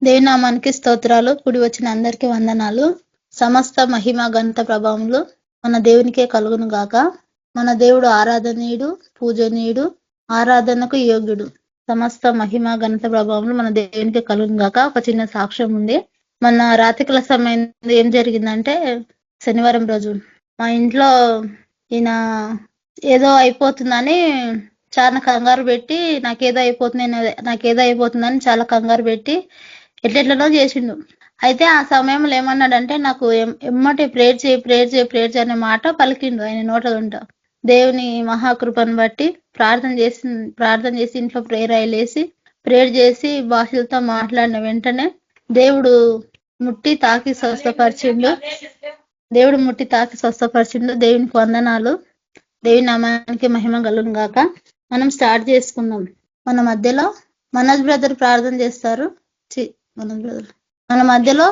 దేవుని నామానికి స్తోత్రాలు. కూడి వచ్చిన అందరికీ వందనాలు. సమస్త మహిమ ఘనత ప్రభావములు మన దేవునికే కలుగును గాక. మన దేవుడు ఆరాధనీయుడు, పూజనీయుడు, ఆరాధనకు యోగ్యుడు. సమస్త మహిమ ఘనత ప్రభావములు మన దేవునికే కలుగును గాక. ఒక చిన్న సాక్ష్యం ఉంది. మన రాత్రికల సమయం ఏం జరిగిందంటే, శనివారం రోజు మా ఇంట్లో ఈయన ఏదో అయిపోతుందని చాలా కంగారు పెట్టి నాకేదో అయిపోతుందని చాలా కంగారు పెట్టి ఎట్లెట్లనో చేసిండు. అయితే ఆ సమయంలో ఏమన్నాడంటే, నాకు ఎమ్మటి ప్రేయర్ చేయి అనే మాట పలికిండు ఆయన నోట ఉంట. దేవుని మహాకృపను బట్టి ప్రార్థన చేసి ఇంట్లో ప్రేయర్ అయ్యేసి ప్రేయర్ చేసి భాషలతో మాట్లాడిన వెంటనే దేవుడు ముట్టి తాకి స్వస్థపరిచిండు. దేవునికి వందనాలు. దేవుని నామానికి మహిమ కలుగును గాక. మనం స్టార్ట్ చేసుకుందాం. మన మధ్యలో మనోజ్ బ్రదర్ ప్రార్థన చేస్తారు. మన మధ్యలో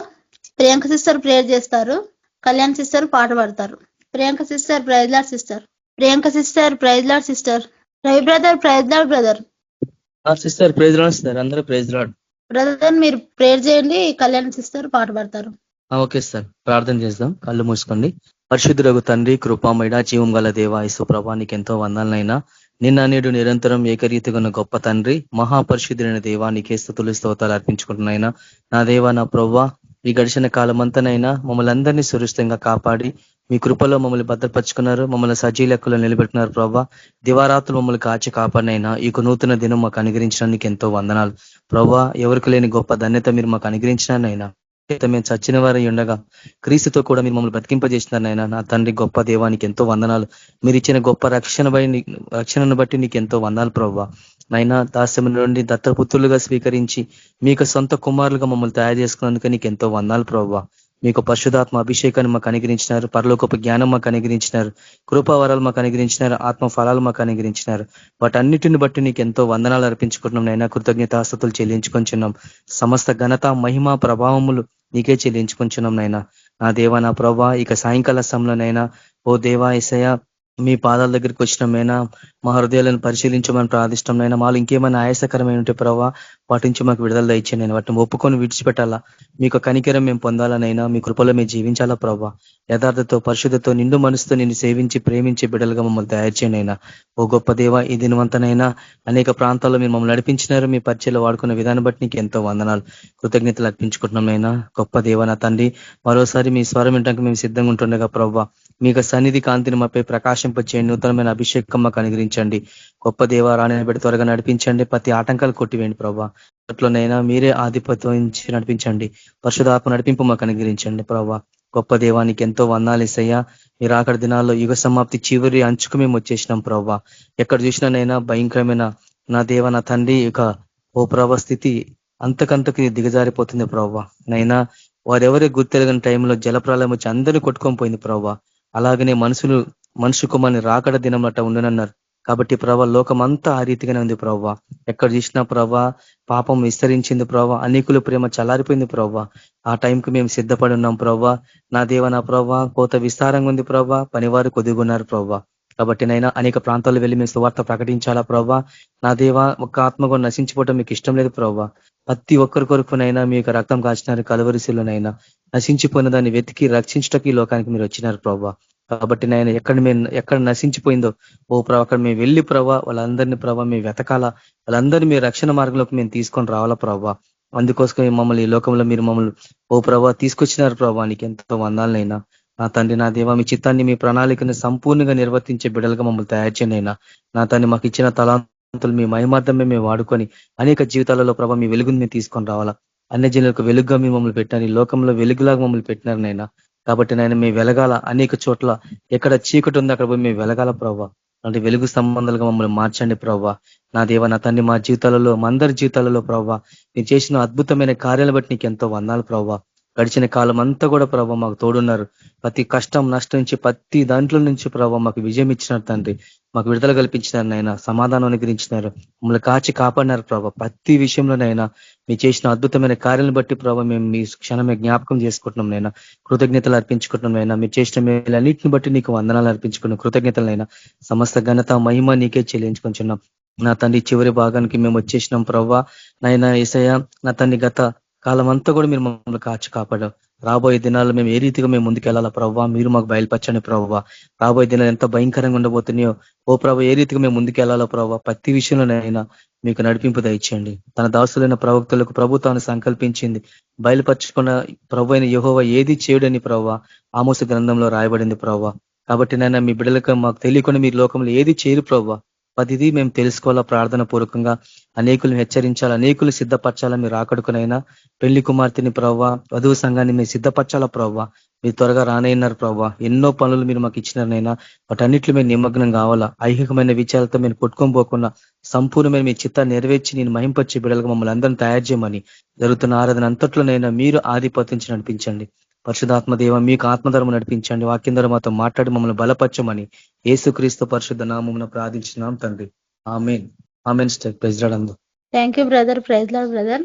ప్రియాంక సిస్టర్ ప్రేయర్ చేస్తారు. కళ్యాణ్ సిస్టర్ పాట పాడతారు. Priyanka sister praise lord sister. Ravi brother praise lord brother. Sister praise lord sister. అందరూ ప్రైజ్ లార్డ్. బ్రదర్ మీరు ప్రేయర్ చేయండి, కళ్యాణ్ సిస్టర్ పాట పాడతారు. ఓకే సార్, ప్రార్థన చేద్దాం. కళ్ళు మూసుకోండి. పరిశుద్ధులకు తండ్రి, కృపామయడ, జీవం గల దేవ యేసు ప్రభా, నీకు ఎంతో వందనైనా. నిన్న నేడు నిరంతరం ఏకరీతిగా ఉన్న గొప్ప తండ్రి, మహాపరిశుద్ధులైన దేవా, నీకే స్తుతులు స్తోత్రాలు అర్పించుకుంటున్నాయినా. నా దేవా, నా ప్రవ్వా, ఈ గడిచిన కాలమంతనైనా మమ్మల్ని అందరినీ సురక్షితంగా కాపాడి మీ కృపలో మమ్మల్ని భద్రపరుచుకున్నారు. మమ్మల్ని సజీ లెక్కలో నిలబెట్టినారు ప్రవ్వా. దివారాత్రులు మమ్మల్ని కాచి కాపాడినైనా ఈ నూతన దినం మాకు అనుగ్రహించడానికి ఎంతో వందనాలు ప్రవ్వా. ఎవరికి లేని గొప్ప ధన్యత మీరు మాకు అనుగ్రహించినారైనా. మేము చచ్చిన వారి ఉండగా క్రీస్తుతో కూడా మీరు మమ్మల్ని బతికింపజేసినారనైనా. నా తండ్రి గొప్ప దేవానికి ఎంతో వందనాలు. మీరు ఇచ్చిన గొప్ప రక్షణను బట్టి నీకు ఎంతో వందనాలు ప్రవ్వా. నైనా దాస్యం నుండి దత్తపుత్రులుగా స్వీకరించి మీకు సొంత కుమారులుగా మమ్మల్ని తయారు చేసుకున్నందుకు నీకు ఎంతో వందనాలు ప్రవ్వా. మీకు పరిశుధాత్మ అభిషేకాన్ని మాకు అనుగ్రహించినారు. పరలోకపు జ్ఞానం మాకు అనుగ్రహించినారు. కృపావరాలు మాకు అనుగ్రహించినారు. ఆత్మ ఫలాలు మాకు అనుగ్రహించినారు. వాటన్నిటిని బట్టి నీకు ఎంతో వందనాలు అర్పించుకుంటున్నాం నైనా. కృతజ్ఞతాస్తుతులు చెల్లించుకొంచున్నాం. సమస్త ఘనత మహిమ ప్రభావములు నీకే చెల్లించుకుంటున్నాం నైనా. నా దేవా, నా ప్రభా, ఇక సాయంకాల సమయంలోనైనా ఓ దేవా యేసయ్య, మీ పాదాల దగ్గరికి వచ్చినమైనా మా హృదయాలను పరిశీలించమని ప్రార్థిష్టంనైనా. మాలో ఇంకేమైనా ఆయాసకరమైన ఉంటే ప్రభావ వాటి నుంచి మాకు విడుదల దయచేయండి. నేను వాటిని ఒప్పుకొని విడిచిపెట్టాలా. మీకు కనికరం మేము పొందాలనైనా, మీ కృపలో మేము జీవించాలా ప్రభావ. యథార్థతో పరిశుద్ధతో నిండు మనసుతో నిన్ను సేవించి ప్రేమించి బిడ్డలుగా మమ్మల్ని తయారు చేయండి అయినా. ఓ గొప్ప దేవ, ఈ దినవంతనైనా అనేక ప్రాంతాల్లో మీరు మమ్మల్ని నడిపించినారు. మీ పరిచయలో వాడుకున్న విధానం బట్టి నీకు ఎంతో వందనాలు, కృతజ్ఞతలు అర్పించుకుంటున్నామైనా. గొప్ప దేవ నా తండ్రి, మరోసారి మీ స్వరం వింటానికి మేము సిద్ధంగా ఉంటుండగా ప్రభావ, మీకు సన్నిధి కాంతిని మాపై ప్రకాశింపచేయండి. నూతనమైన అభిషేకం మాకు అనుగ్రహించండి. గొప్ప దేవ, రాణి బిడ్డ త్వరగా నడిపించండి. ప్రతి ఆటంకాలు కొట్టివేయండి ప్రభావ. అట్లోనైనా మీరే ఆధిపత్యం నడిపించండి. పరిశుధాత్మ నడిపింపు మాకు అనుగ్రహించండి ప్రభావ. గొప్ప దేవానికి ఎంతో వందాలేసయ్యా. మీరు అక్కడ దినాల్లో యుగ సమాప్తి చివరి అంచుకు మేము వచ్చేసినాం ప్రభావ. ఎక్కడ చూసినానైనా భయంకరమైన నా దేవ, నా తండ్రి, ఇక ఓ ప్రభావ స్థితి అంతకంతకి దిగజారిపోతుంది ప్రభావ. నైనా వారెవరే గుర్తెరగని టైంలో జలప్రాలయం వచ్చి అందరినీ కొట్టుకొని పోయింది ప్రభావ. అలాగనే మనుషు కుమార్ని రాకడ దినం అట్ట ఉండనన్నారు. కాబట్టి ప్రభా, లోకమంతా ఆ రీతిగానే ఉంది ప్రభా. ఎక్కడ చూసినా ప్రభా పాపం విస్తరించింది ప్రభా. అనేకుల ప్రేమ చల్లారిపోయింది ప్రభా. ఆ టైంకి మేము సిద్ధపడి ఉన్నాం ప్రభా. నా దేవ, నా ప్రభా, కోత విస్తారంగా ఉంది ప్రభా. పనివారు కొద్దిగున్నారు ప్రభా. కాబట్టి నైనా అనేక ప్రాంతాల్లో వెళ్ళి మేము సువార్త ప్రకటించాలా ప్రభా. నా దేవ, ఒక్క ఆత్మ కూడా నశించిపోవటం మీకు ఇష్టం లేదు ప్రభా. ప్రతి ఒక్కరి కొరకునైనా మీ యొక్క రక్తం కాచినారు. కలవరిశిలోనైనా నశించిపోయిన దాన్ని వెతికి రక్షించటకి ఈ లోకానికి మీరు వచ్చినారు ప్రభా. కాబట్టి నేను ఎక్కడ నశించిపోయిందో ఓ ప్రభా, అక్కడ మేము వెళ్ళి ప్రభా వాళ్ళందరినీ ప్రభా మేము వెతకాలా. వాళ్ళందరినీ మీ రక్షణ మార్గంలోకి మేము తీసుకొని రావాలా ప్రభా. అందుకోసం మమ్మల్ని ఈ లోకంలో మీరు మమ్మల్ని ఓ ప్రభా తీసుకొచ్చినారు ప్రభా. నీకు ఎంతో వందాలనైనా. నా తండ్రి, నా దేవ, మీ చిత్తాన్ని మీ ప్రణాళికను సంపూర్ణంగా నిర్వర్తించే బిడ్డలుగా మమ్మల్ని తయారు చేయనైనా. నా తండ్రి, మాకు ఇచ్చిన తలాంతులు మీ మహిమార్థమే మేము వాడుకొని అనేక జీవితాలలో ప్రభా మీ వెలుగుని మేము తీసుకొని రావాలా. అన్ని జనులకు వెలుగుగా మీ మమ్మల్ని పెట్టినారు. ఈ లోకంలో వెలుగులాగా మమ్మల్ని పెట్టినారు నైనా. కాబట్టి నేను మేము వెలగాల. అనేక చోట్ల ఎక్కడ చీకటి ఉందో అక్కడ పోయి మేము వెలగాల ప్రభావ. అంటే వెలుగు సంబంధాలుగా మమ్మల్ని మార్చండి ప్రభావ. నా దేవ, నా తండ్రి, మా జీవితాలలో, మా అందరి జీవితాలలో ప్రభావ మీరు చేసిన అద్భుతమైన కార్యాలు బట్టి నీకు ఎంతో వందాలు ప్రభావ. గడిచిన కాలం అంతా కూడా ప్రభావ మాకు తోడున్నారు. ప్రతి కష్టం నష్టం నుంచి ప్రతి దాంట్లో నుంచి ప్రభావ మాకు విజయం ఇచ్చినారు తండ్రి. మాకు విడుదల కల్పించినారు నైనా. సమాధానం అనుగ్రహించినారు. మమ్మల్ని కాచి కాపాడినారు ప్రభావ. ప్రతి విషయంలోనైనా మీరు చేసిన అద్భుతమైన కార్యాలను బట్టి ప్రభావ మేము మీ క్షణమే జ్ఞాపకం చేసుకుంటున్నాం నైనా. కృతజ్ఞతలు అర్పించుకుంటున్నాం నైనా. మీరు చేసిన మేలన్నింటిని బట్టి నీకు వందనాలు అర్పించుకున్నాం. కృతజ్ఞతలైనా సమస్త ఘనత మహిమ నీకే చెల్లించుకుంటున్నాం. నా తండ్రి, చివరి భాగానికి మేము వచ్చేసినాం ప్రభావ. నైనా యేసయ్య, నా తండ్రి, గత కాలం అంతా కూడా మీరు మమ్మల్ని కాచి కాపాడారు. రాబోయే దినాల్లో మేము ఏ రీతిగా మేము ముందుకు వెళ్ళాలా ప్రవ్వా, మీరు మాకు బయలుపరచండి ప్రవ్వా. రాబోయే దినాలు ఎంత భయంకరంగా ఉండబోతున్నాయో ఓ ప్రభు, ఏ రీతిగా మేము ముందుకు వెళ్ళాలో ప్రవ్వా, ప్రతి విషయంలోనైనా మీకు నడిపింపు దయచేయండి. తన దాసులైన ప్రవక్తలకు ప్రభుత్వాన్ని సంకల్పించింది, బయలుపరచుకున్న ప్రభు అయిన యెహోవా ఏది చేయడని ప్రవ్వా ఆమోస గ్రంథంలో రాయబడింది ప్రవ్వా. కాబట్టి నాయన మీ బిడ్డలకు మాకు తెలియకుండా మీరు లోకంలో ఏది చేయరు ప్రవ్వా. ప్రతిదీ మేము తెలుసుకోవాలా, ప్రార్థన పూర్వకంగా అనేకులను హెచ్చరించాలి, అనేకులు సిద్ధపరచాలా. మీరు ఆకడుకునైనా పెళ్లి కుమార్తెని ప్రవ్వా, వధువు సంఘాన్ని మీరు సిద్ధపరచాలా ప్రవ్వా. మీరు త్వరగా రానైనారు ప్రవ్వా. ఎన్నో పనులు మీరు మాకు ఇచ్చినారనైనా వాటన్నిటిలో మీరు నిమగ్నం కావాలా. ఐహికమైన విచారాలతో మీరు కొట్టుకొని పోకుండా సంపూర్ణమైన మీ చిత్తాన్ని నెరవేర్చి నేను మహింపచ్చి బిడ్డలకు మమ్మల్ని అందరం తయారు చేయమని జరుగుతున్న ఆరాధన అంతట్లోనైనా మీరు ఆధిపత్యం నడిపించండి. పరిశుధాత్మ దేవ, మీకు ఆత్మధర్మం నడిపించండి. వాక్యం ద్వారా మాతో మాట్లాడి మమ్మల్ని బలపరచమని యేసుక్రీస్తు పరిశుద్ధ నామమున ప్రార్థించినాం తండ్రి. Amen. Amen. President. Thank you brother. Praise lord brother.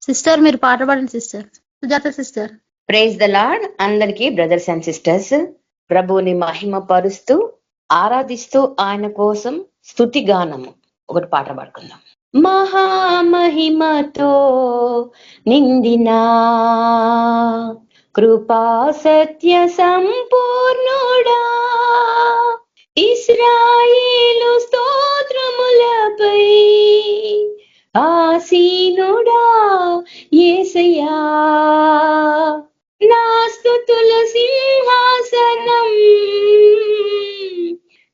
Sister మీరు పాట పాడండి sister. Sujatha sister. Praise the lord. అందరికీ బ్రదర్స్ అండ్ సిస్టర్స్, ప్రభువుని మహిమ పరుస్తూ ఆరాధిస్తూ ఆయన కోసం స్తుతి గానము ఒకటి పాట పాడుకుందాం. మహామహిమతో నిండినా కృపా సత్య సంపూర్ణుడా, ఇశ్రాయేలు స్తోత్రములపై ఆసీనుడా యేసయ్యా, నా స్తుతుల సింహాసనం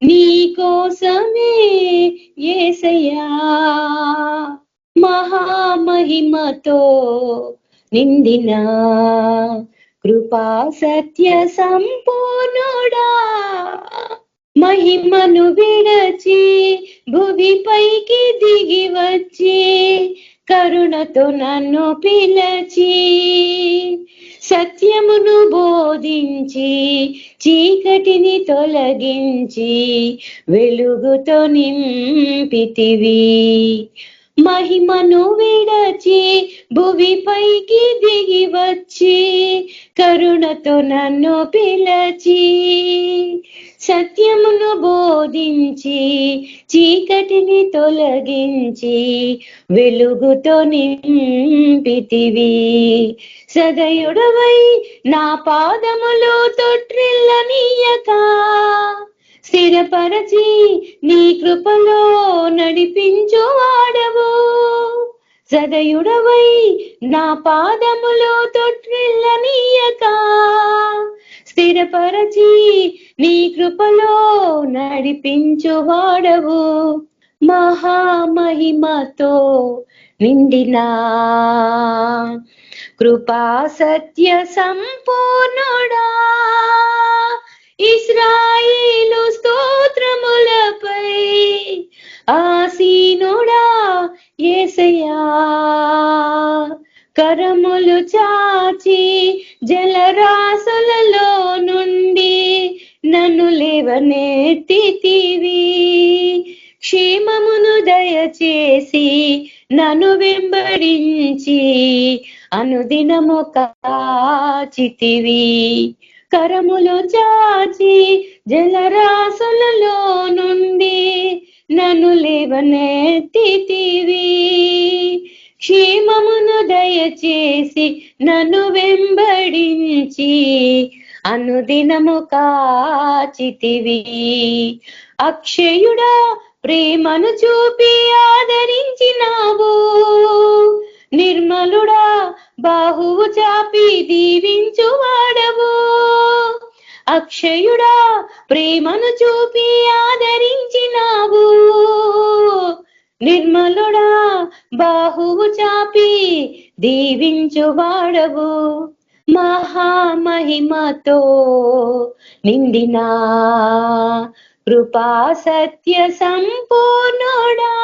నీ కోసమే యేసయ్యా. మహామహిమతో నిండిన కృపా సత్య సంపూర్ణుడా, మహిమను విడచి భువిపైకి దిగి వచ్చి కరుణతో నన్ను పిలచి సత్యమును బోధించి చీకటిని తొలగించి వెలుగుతో నింపితివి. మహిమను విడచి భువిపైకి దిగి వచ్చి కరుణతో నన్ను పిలచి సత్యమును బోధించి చీకటిని తొలగించి వెలుగుతో నింపితివి. సదయుడవై నా పాదములు తొట్రిల్లనీయక స్థిరపరచి నీ కృపలో నడిపించు వాడవు. సదయుడవై నా పాదములు తొట్రిల్లనీయక స్థిరపరచి నీ కృపలో నడిపించు వాడవు. మహామహిమతో నిండినా కృపా సత్య సంపూర్ణుడా, ఇశ్రాయేలు స్తోత్రములపై ఆసీనుడా యేసయ్యా. కరములు చాచి జలరాశులలో నుండి నన్ను లేవనెత్తితివి. క్షేమమును దయచేసి నన్ను వెంబడించి అనుదినము కాచితివి. కరములు చాచి జలరాశులలో నుండి నన్ను లేవనెత్తితివి. క్షేమమును దయచేసి నన్ను వెంబడించి అనుదినము కాచితివి. అక్షయుడా ప్రేమను చూపి ఆదరించినావు. నిర్మలుడా బాహువు చాపి దీవించు వాడవు. అక్షయుడా ప్రేమను చూపి ఆదరించినావు. నిర్మలుడా బాహువు చాపి దీవించు వాడవు. మహామహిమతో నిండినా కృపా సత్య సంపూర్ణుడా,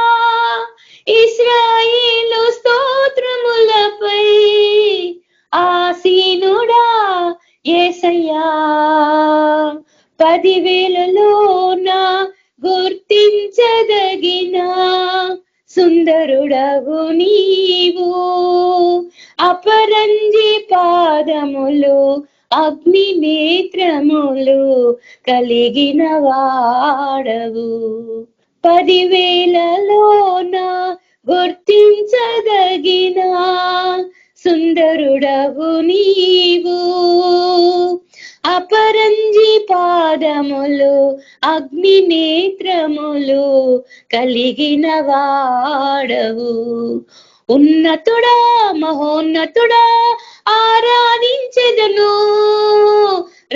ఇశ్రాయేలు స్తోత్రములపై ఆసీనుడా యేసయ్యా. 10,000లోన గుర్తించదగిన సుందరుడవు నీవు. అపరంజి పాదములు అగ్ని నేత్రములు కలిగిన వాడవు. 10,000లోన గుర్తించదగిన సుందరుడవు నీవు. అపరంజి పాదములు అగ్ని నేత్రములు కలిగిన వాడవు. ఉన్నతుడా మహోన్నతుడా ఆరాధించెదను.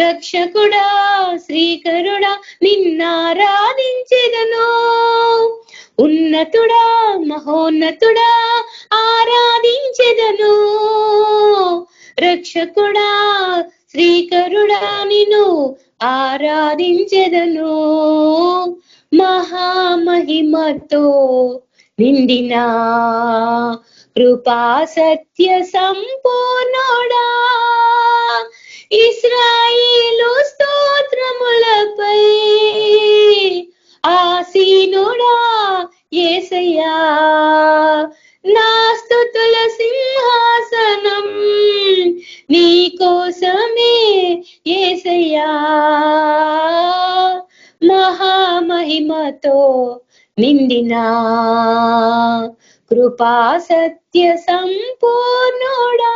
రక్షకుడా శ్రీకరుడా నిన్నారాధించెదను. ఉన్నతుడా మహోన్నతుడా ఆరాధించెదను. రక్షకుడా శ్రీకరుడా నిన్ను ఆరాధించెదను. మహామహిమతో నిండిన కృపా సత్య సంపూర్ణుడా, ఇశ్రాయేలు స్తోత్రములపై ఆసీనుడా యేసయ్యా. నా స్తుతుల సింహాసనం నీ కోసమే యేసయ్యా. మహామహిమతో నిండిన కృపా సత్య సంపూర్ణుడా.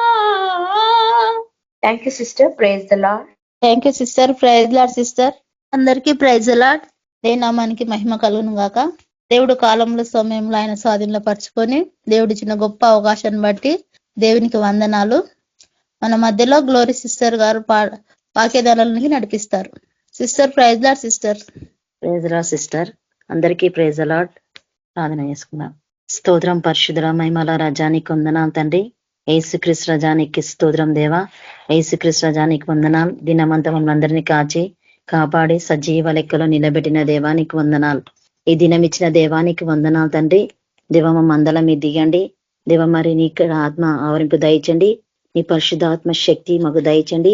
Thank you sister. Praise the lord. Thank you sister. Praise lord sister. అందరికీ ప్రైజ్ లార్డ్. దేనామానికి మహిమ కలుగును గాక. దేవుడు కాలంలో సమయంలో ఆయన స్వాధీనంలో పరుచుకొని దేవుడిచ్చిన గొప్ప అవకాశాన్ని బట్టి దేవునికి వందనాలు. మన మధ్యలో గ్లోరీ సిస్టర్ గారు వాక్యదానానికి నడిపిస్తారు. Sister praise lord sister. Praise lord sister. అందరికీ ప్రైజ్ లార్డ్. ప్రార్థన చేసుకుందాం. స్తోత్రం పరిశుద్ధుల మహిమల రజానికి వందనాలు తండ్రి. యేసుక్రీస్తు రజానికి స్తోత్రం దేవా. యేసుక్రీస్తు రజానికి వందనాలు. దినమంతా మమ్మల్ని అందరినీ కాచి కాపాడి సజీవ లెక్కలో నిలబెట్టిన దేవానికి వందనాలు. ఈ దినం ఇచ్చిన దేవానికి వందనాలు తండ్రి. దేవ మా మందల మీద దిగండి దేవ. మరి నీ ఆత్మ ఆవరింపు దయచండి. నీ పరిశుద్ధాత్మ శక్తి మాకు దయచండి.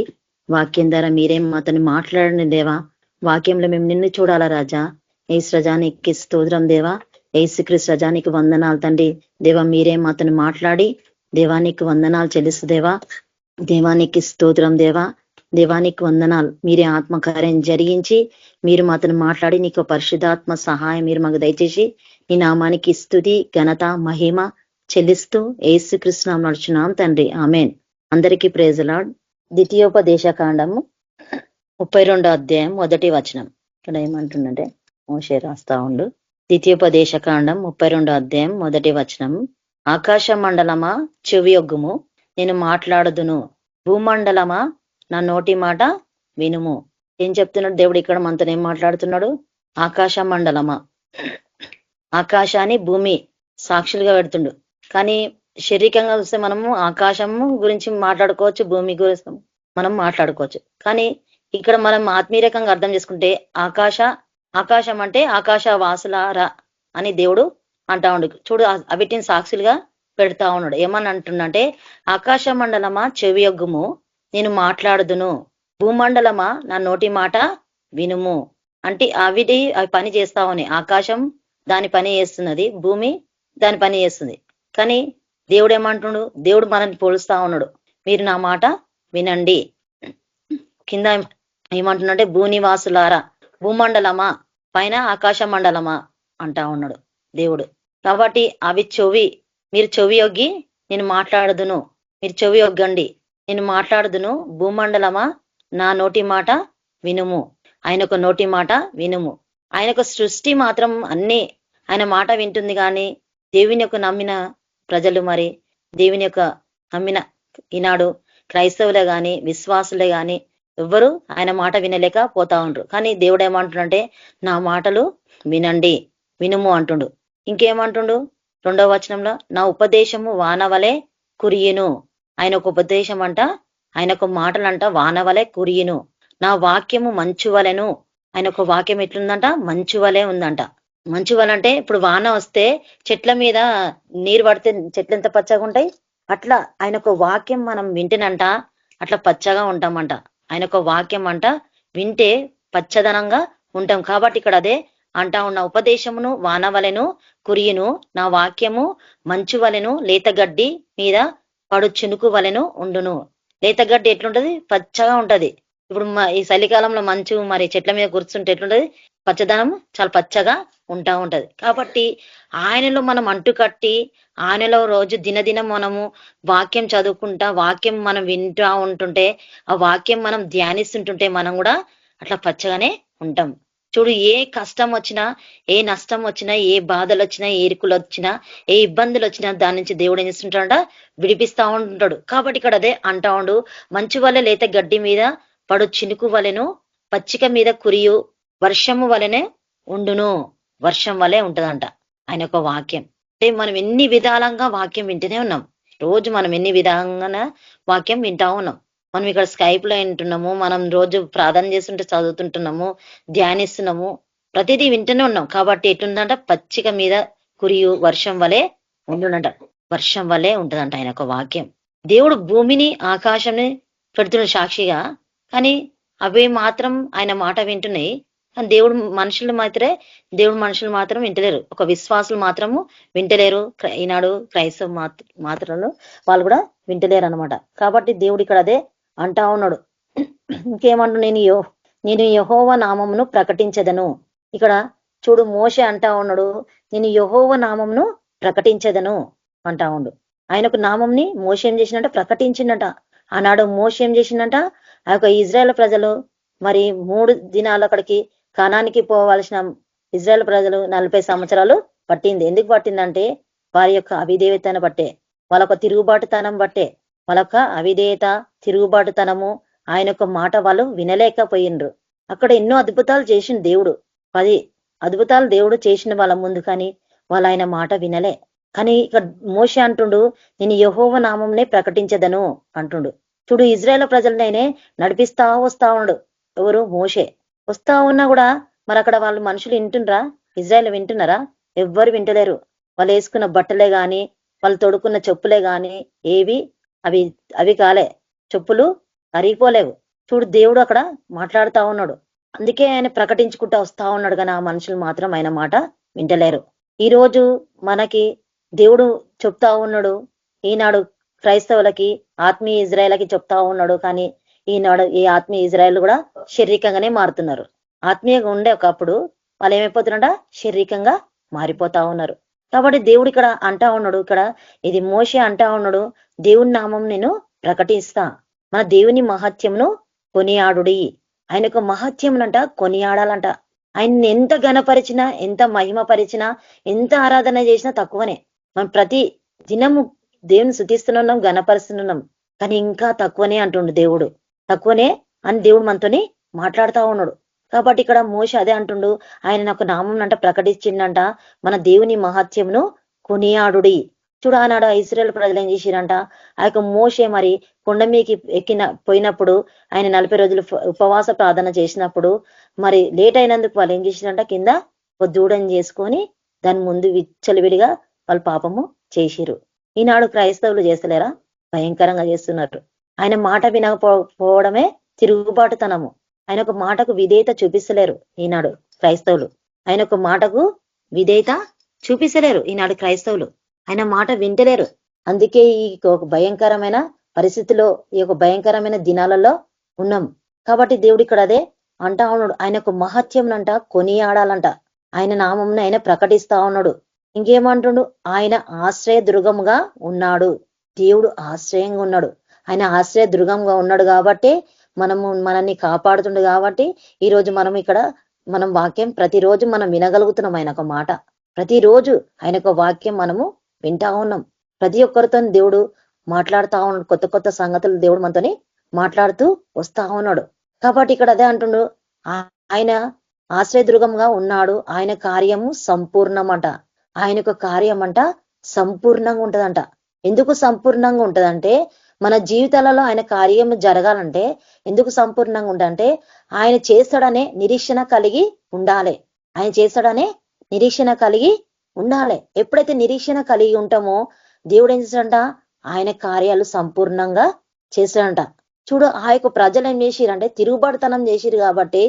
వాక్యం ద్వారా మీరేం మాతని మాట్లాడండి దేవా. వాక్యంలో మేము నిన్ను చూడాలా రాజా. యేసు రజానికి స్తోత్రం దేవా. యేసుక్రీస్తు రజానికి వందనాలు తండ్రి. దేవ మీరేం మాతని మాట్లాడి దేవానికి వందనాలు చెల్లిస్తు దేవా. దేవానికి స్తోత్రం దేవా. దేవానికి వందనాలు. మీరే ఆత్మకార్యం జరిగించి మీరు మాతను మాట్లాడి నీకు పరిశుద్ధాత్మ సహాయం మీరు మాకు దయచేసి నీ నామానికి స్తుతి ఘనత మహిమ చెల్లిస్తూ యేసుక్రీస్తు నామమున నడుచున్నాం తండ్రి. ఆమేన్. అందరికీ ప్రైజ్ లార్డ్. ద్వితీయోపదేశ కాండము 32వ అధ్యాయం 1వ వచనం. ఇక్కడ ఏమంటుందంటే మోషే రాస్తా ఉండు. ద్వితీయోపదేశ కాండం 32వ అధ్యాయం 1వ వచనం. ఆకాశ మండలమా చెవియొగ్గుము, నేను మాట్లాడుదును. భూమండలమా నా నోటి మాట వినుము. ఏం చెప్తున్నాడు దేవుడు ఇక్కడ మనతో? ఏం మాట్లాడుతున్నాడు? ఆకాశ మండలమా, ఆకాశాన్ని భూమి సాక్షులుగా పెడుతుండు. కానీ శారీరకంగా చూస్తే మనము ఆకాశము గురించి మాట్లాడుకోవచ్చు, భూమి గురించి మనం మాట్లాడుకోవచ్చు. కానీ ఇక్కడ మనం ఆత్మీయకంగా అర్థం చేసుకుంటే ఆకాశం అంటే ఆకాశ వాసులారా అని దేవుడు అంటా ఉండు. చూడు అవిటిని సాక్షులుగా పెడతా ఉన్నాడు. ఏమని అంటుండంటే ఆకాశ మండలమా చెవియొగ్గుము, నేను మాట్లాడుదును. భూమండలమా నా నోటి మాట వినుము. అంటే అవి పని చేస్తా ఉన్నాయి. ఆకాశం దాని పని చేస్తున్నది, భూమి దాని పని చేస్తుంది. కానీ దేవుడు ఏమంటున్నాడు? దేవుడు మనల్ని పోలుస్తా ఉన్నాడు. మీరు నా మాట వినండి. కింద ఏమంటున్నాడంటే భూనివాసులారా, భూమండలమా పైన ఆకాశ మండలమా అంటా ఉన్నాడు దేవుడు. కాబట్టి అవి మీరు చెవి యొగ్గి నేను మాట్లాడుదును. మీరు చెవి యొగ్గండి, నేను మాట్లాడుదును. భూమండలమా నా నోటి మాట వినుము. ఆయనకు నోటి మాట వినుము. ఆయనకు సృష్టి మాత్రం అన్ని ఆయన మాట వింటుంది. కానీ దేవుని యొక్క నమ్మిన ప్రజలు, మరి దేవుని యొక్క నమ్మిన ఈనాడు క్రైస్తవులే గాని విశ్వాసులే గాని ఎవ్వరు ఆయన మాట వినలేక పోతా ఉండ్రు. కానీ దేవుడు ఏమంటుండంటే నా మాటలు వినండి, వినుము అంటుండు. ఇంకేమంటుండు 2వ వచనంలో, నా ఉపదేశము వానవలే కురియును. ఆయన ఒక ఉపదేశం అంట, ఆయన ఒక మాటలంట వానవలే కురియును. నా వాక్యము మంచు వలెను. ఆయన ఒక వాక్యం ఎట్లుందంట? మంచు వలె ఉందంట. మంచు వలె అంటే ఇప్పుడు వాన వస్తే చెట్ల మీద నీరు పడితే చెట్లు ఎంత పచ్చగా ఉంటాయి, అట్లా ఆయన ఒక వాక్యం మనం వింటేనంట అట్లా పచ్చగా ఉంటామంట. ఆయన ఒక వాక్యం అంట వింటే పచ్చదనంగా ఉంటాం. కాబట్టి ఇక్కడ అదే అంటా ఉన్న, ఉపదేశమును వానవలెను కురియును, నా వాక్యము మంచు వలెను లేతగడ్డి మీద పడు చినుకు వలెను ఉండును. లేతగడ్డి ఎట్లుంటది? పచ్చగా ఉంటది. ఇప్పుడు ఈ చలికాలంలో మంచు మరి చెట్ల మీద కూర్చుంటే ఎట్లుంటది? పచ్చదనం చాలా పచ్చగా ఉంటా ఉంటది. కాబట్టి ఆయనలో మనం అంటుకట్టి ఆయనలో రోజు దినదినం మనము వాక్యం చదువుకుంటా, వాక్యం మనం వింటా ఉంటుంటే, ఆ వాక్యం మనం ధ్యానిస్తుంటుంటే మనం కూడా అట్లా పచ్చగానే ఉంటాం. చూడు, ఏ కష్టం వచ్చినా, ఏ నష్టం వచ్చినా, ఏ బాధలు వచ్చినా, ఏ ఇరుకులు వచ్చినా, ఏ ఇబ్బందులు వచ్చినా దాని నుంచి దేవుడు ఏం చేస్తుంటాడ, విడిపిస్తా ఉంటాడు. కాబట్టి ఇక్కడ అదే అంటా ఉండు, మంచు వలె లేత గడ్డి మీద పడు చినుకు వలెను, పచ్చిక మీద కురియు వర్షము వలెనే ఉండును. వర్షం వలె ఉంటదంట ఆయన యొక్క వాక్యం. అంటే మనం ఎన్ని విధాలంగా వాక్యం వింటూనే ఉన్నాం. రోజు మనం ఎన్ని విధంగా వాక్యం వింటా ఉన్నాం. మనం ఇక్కడ స్కైప్ లో వింటున్నాము, మనం రోజు ప్రార్థన చేస్తుంటే చదువుతుంటున్నాము, ధ్యానిస్తున్నాము, ప్రతిదీ వింటూనే ఉన్నాం. కాబట్టి ఎట్లుందంట, పచ్చిక మీద కురియు వర్షం వలె ఉండునంట. వర్షం వలె ఉంటదంట ఆయన యొక్క వాక్యం. దేవుడు భూమిని ఆకాశాన్ని పెడుతున్న సాక్షిగా, కానీ అవి మాత్రం ఆయన మాట వింటున్నాయి. కానీ దేవుడు మనుషులు మాత్రం వింటలేరు. ఒక విశ్వాసులు మాత్రము వింటలేరు. ఈనాడు క్రైస్తవ మాత్రలు వాళ్ళు కూడా వింటలేరు అనమాట. కాబట్టి దేవుడు ఇక్కడ అదే అంటా ఉన్నాడు. ఇంకేమంటు, నేను యెహోవా నామమును ప్రకటించదను. ఇక్కడ చూడు, మోషే అంటా ఉన్నాడు, నేను యెహోవా నామమును ప్రకటించదను అంటా ఉండు. ఆయనకు నామంని మోషే ఏం చేసిందంట, ప్రకటించిందట. ఆనాడు మోషే ఏం చేసిందంట, ఆ యొక్క ఇజ్రాయేల్ ప్రజలు మరి 3 దినాలు అక్కడికి కనానికి పోవాల్సిన ఇజ్రాయేల్ ప్రజలు 40 సంవత్సరాలు పట్టింది. ఎందుకు పట్టిందంటే వారి యొక్క అవిధేయతను బట్టే, వాళ్ళ యొక్క తిరుగుబాటుతనం బట్టే, వాళ్ళ యొక్క అవిధేయత, తిరుగుబాటుతనము, ఆయన యొక్క మాట వాళ్ళు వినలేకపోయిండ్రు. అక్కడ ఎన్నో అద్భుతాలు చేసిన దేవుడు, 10 అద్భుతాలు దేవుడు చేసిన వాళ్ళ ముందు, కానీ వాళ్ళు ఆయన మాట వినలే. కానీ ఇక్కడ మోషే అంటుండు, నేను యెహోవా నామంనే ప్రకటించదను అంటుండు. చూడు, ఇజ్రాయేల్ ప్రజలనైనే నడిపిస్తా వస్తా ఉన్నాడు. ఎవరు? మోషే. వస్తా ఉన్నా కూడా మరి అక్కడ వాళ్ళు మనుషులు వింటుండ్రా? ఇజ్రాయేల్ వింటున్నారా? ఎవ్వరు వింటలేరు. వాళ్ళు వేసుకున్న బట్టలే గాని, వాళ్ళు తొడుకున్న చెప్పులే గాని ఏవి అవి కాలే, చెప్పులు అరిగిపోలేవు. చూడు, దేవుడు అక్కడ మాట్లాడుతా ఉన్నాడు. అందుకే ఆయన ప్రకటించుకుంటా వస్తా ఉన్నాడు, కానీ ఆ మనుషులు మాత్రం ఆయన మాట వింటలేరు. ఈ రోజు మనకి దేవుడు చెప్తా ఉన్నాడు, ఈనాడు క్రైస్తవులకి, ఆత్మీయ ఇజ్రాయేలకి చెప్తా ఉన్నాడు. కానీ ఈనాడు ఈ ఆత్మీయ ఇజ్రాయేల్ కూడా శారీరకంగానే మారుతున్నారు. ఆత్మీయంగా ఉండే ఒకప్పుడు వాళ్ళు ఏమైపోతున్నాడా, శారీరకంగా మారిపోతా ఉన్నారు. కాబట్టి దేవుడు ఇక్కడ అంటా ఉన్నాడు, ఇక్కడ ఇది మోషే అంటా ఉన్నాడు, దేవుని నామం నేను ప్రకటిస్తా, మన దేవుని మహత్యమును కొనియాడుడి. ఆయన యొక్క మహత్యమునంట కొనియాడాలంట. ఆయన్ని ఎంత ఘనపరిచినా, ఎంత మహిమపరిచినా, ఎంత ఆరాధన చేసినా తక్కువనే. మనం ప్రతి దినము దేవుని స్తుతిస్తున్నాం, ఘనపరుస్తున్నాం, కానీ ఇంకా తక్కువనే అంటుండు దేవుడు. తక్కువనే అని దేవుడు మనతోని మాట్లాడుతా ఉన్నాడు. కాబట్టి ఇక్కడ మోషే అదే అంటుండు, ఆయన ఒక నామం అంట ప్రకటించిండంట, మన దేవుని మహత్యమును కొనియాడుడి. చూడు, ఆనాడు ఇశ్రాయేల్ ప్రజలు ఏం చేసిరంట, ఆ యొక్క మోషే మరి కొండ మీకి పోయినప్పుడు ఆయన 40 రోజులు ఉపవాస ప్రార్థన చేసినప్పుడు మరి లేట్ అయినందుకు వాళ్ళు ఏం చేసిరంట, కింద ఒక దూడని చేసుకొని దాని ముందు విచ్చలవిడిగా వాళ్ళు పాపము చేసిరు. ఈనాడు క్రైస్తవులు చేస్తలేరా? భయంకరంగా చేస్తున్నారు. ఆయన మాట వినకపోవడమే తిరుగుబాటుతనము. ఆయన ఒక మాటకు విధేయత చూపిస్తలేరు ఈనాడు క్రైస్తవులు. ఆయన ఒక మాటకు విధేయత చూపిస్తలేరు ఈనాడు క్రైస్తవులు. ఆయన మాట వింటలేరు. అందుకే ఈ ఒక భయంకరమైన పరిస్థితిలో, ఈ యొక్క భయంకరమైన దినాలలో ఉన్నాం. కాబట్టి దేవుడు ఇక్కడ అదే అంటా ఉన్నాడు, ఆయన ఒక మహత్యంనంట కొనియాడాలంట, ఆయన నామంని ఆయన ప్రకటిస్తా ఉన్నాడు. ఇంకేమంటుండు, ఆయన ఆశ్రయ దుర్గముగా ఉన్నాడు. దేవుడు ఆశ్రయంగా ఉన్నాడు. ఆయన ఆశ్రయ దుర్గంగా ఉన్నాడు కాబట్టి మనల్ని కాపాడుతుండు. కాబట్టి ఈ రోజు మనం ఇక్కడ మనం వాక్యం ప్రతిరోజు మనం వినగలుగుతున్నాం. ఆయన ఒక మాట ప్రతిరోజు, ఆయన ఒక వాక్యం మనము వింటా ఉన్నాం. ప్రతి ఒక్కరితో దేవుడు మాట్లాడుతా ఉన్నాడు. కొత్త కొత్త సంగతులు దేవుడు మనతోని మాట్లాడుతూ వస్తా ఉన్నాడు. కాబట్టి ఇక్కడ అదే అంటుండు, ఆయన ఆశ్రయదుర్గంగా ఉన్నాడు. ఆయన కార్యము సంపూర్ణమంట. ఆయన యొక్క కార్యం అంట సంపూర్ణంగా ఉంటదంట. ఎందుకు సంపూర్ణంగా ఉంటదంటే, మన జీవితాలలో ఆయన కార్యం జరగాలంటే ఎందుకు సంపూర్ణంగా ఉండాలంటే, ఆయన చేస్తాడనే నిరీక్షణ కలిగి ఉండాలి. ఆయన చేస్తాడనే నిరీక్షణ కలిగి ఉండాలి. ఎప్పుడైతే నిరీక్షణ కలిగి ఉంటామో దేవుడు ఏం చేస్తాడంట, ఆయన కార్యాలు సంపూర్ణంగా చేస్తాడంట. చూడు, ఆ యొక్క ప్రజలు ఏం చేసిరంటే తిరుగుబాటుతనం చేసిరు. కాబట్టి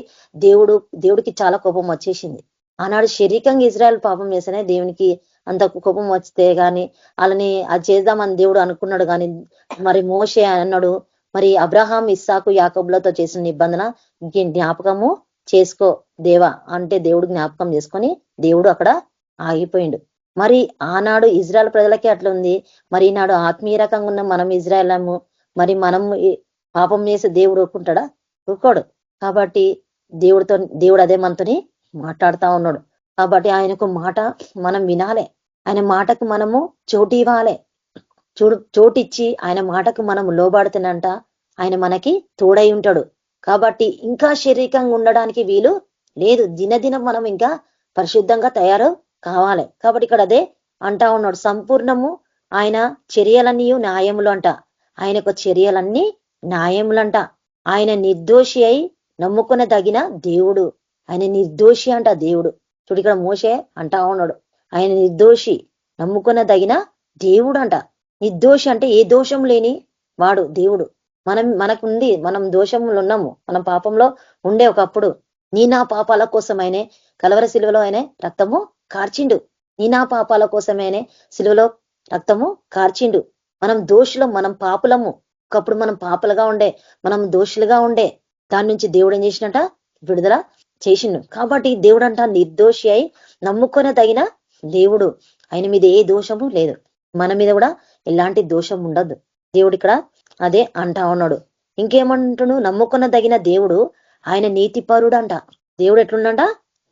దేవుడికి చాలా కోపం వచ్చేసింది. ఆనాడు శారీరకంగా ఇజ్రాయెల్ పాపం చేస్తేనే దేవునికి అంత కోపం వస్తే గాని వాళ్ళని అది చేద్దామని దేవుడు అనుకున్నాడు. కానీ మరి మోషే అన్నాడు, మరి అబ్రహాం, ఇస్సాకు, యాకోబులతో చేసిన నిబంధన జ్ఞాపకము చేసుకో దేవా అంటే దేవుడు జ్ఞాపకం చేసుకొని దేవుడు అక్కడ ఆగిపోయిండు. మరి ఆనాడు ఇజ్రాయెల్ ప్రజలకే అట్లా ఉంది, మరి ఈనాడు ఆత్మీయ రకంగా ఉన్న మనం ఇజ్రాయెలము, మరి మనం పాపం చేసి దేవుడు ఊరుకుంటాడా? ఊరుకోడు. కాబట్టి దేవుడు అదే మనతోని మాట్లాడుతా ఉన్నాడు. కాబట్టి ఆయనకు మాట మనం వినాలే, ఆయన మాటకు మనము చోటు ఇవ్వాలి. చోటిచ్చి ఆయన మాటకు మనం లోబడుతున్నంట ఆయన మనకి తోడై ఉంటాడు. కాబట్టి ఇంకా శారీరకంగా ఉండడానికి వీలు లేదు. దినదినం మనం ఇంకా పరిశుద్ధంగా తయారు కావాలి. కాబట్టి ఇక్కడ అదే అంటా ఉన్నాడు, సంపూర్ణము ఆయన చర్యలన్నీ న్యాయములు అంట. ఆయనకు చర్యలన్నీ న్యాయములంట. ఆయన నిర్దోషి అయి నమ్ముకునదగిన దేవుడు. ఆయన నిర్దోషి అంట దేవుడు. చూడు ఇక్కడ మోషే అంటా ఉన్నాడు, ఆయన నిర్దోషి నమ్ముకునదగిన దేవుడు అంట. నిర్దోషి అంటే ఏ దోషం లేని వాడు దేవుడు. మనకుంది, మనం దోషములు ఉన్నాము, మనం పాపంలో ఉండే ఒకప్పుడు. నీ నా పాపాల కోసమైనే కలవర సిలువలో ఆయనే రక్తము కార్చిండు. నీ నా పాపాల కోసమైనే సిలువలో రక్తము కార్చిండు. మనం దోషులం, మనం పాపులము. ఒకప్పుడు మనం పాపలుగా ఉండే, మనం దోషులుగా ఉండే. దాని నుంచి దేవుడు ఏం చేసినట? విడుదల చేసిండు. కాబట్టి దేవుడు అంట నిర్దోషి అయి నమ్ముకొనదగిన దేవుడు. ఆయన మీద ఏ దోషము లేదు, మన మీద కూడా ఎలాంటి దోషం ఉండదు. దేవుడు ఇక్కడ అదే అంటా ఉన్నాడు. ఇంకేమంటును? నమ్ముకొనదగిన దేవుడు ఆయన నీతిపరుడు అంట. దేవుడు ఎట్లుండంట?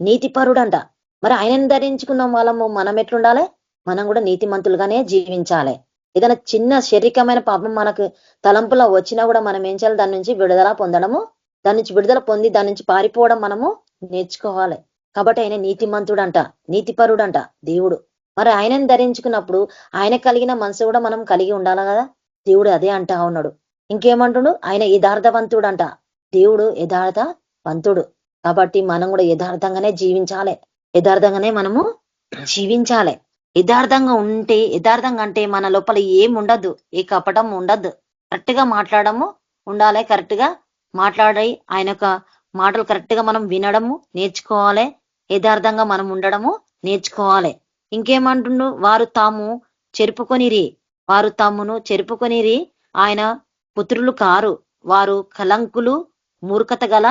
నీతిపరుడు అంట. మరి ఆయనను ధరించుకున్న వాళ్ళము మనం ఎట్లుండాలి? మనం కూడా నీతిమంతులుగానే జీవించాలి. ఏదైనా చిన్న శారీరకమైన పాపం మనకు తలంపులో వచ్చినా కూడా మనం ఏం చేయాలి? దాని నుంచి విడుదల పొందడము, దాని నుంచి విడుదల పొంది దాని నుంచి పారిపోవడం మనము నేర్చుకోవాలి. కాబట్టి ఆయన నీతిమంతుడంట, నీతిపరుడంట దేవుడు. మరి ఆయనను ధరించుకున్నప్పుడు ఆయన కలిగిన మనసు కూడా మనం కలిగి ఉండాలి కదా. దేవుడు అదే అంటా ఉన్నాడు. ఇంకేమంటుడు? ఆయన యథార్థవంతుడు అంట. దేవుడు యథార్థవంతుడు. కాబట్టి మనం కూడా యథార్థంగానే జీవించాలి, యథార్థంగానే మనము జీవించాలి. యథార్థంగా ఉంటే, యథార్థంగా అంటే మన లోపల ఏం ఉండద్దు, ఏ కపటం ఉండద్దు. కరెక్ట్ గా మాట్లాడము ఉండాలి, కరెక్ట్ గా మాట్లాడి ఆయన యొక్క మాటలు కరెక్ట్ గా మనం వినడము నేర్చుకోవాలి, యథార్థంగా మనం ఉండడము నేర్చుకోవాలి. ఇంకేమంటుండు? వారు తామును చెరుపుకొనిరి ఆయన పుత్రులు కారు, వారు కలంకులు మూర్ఖత గల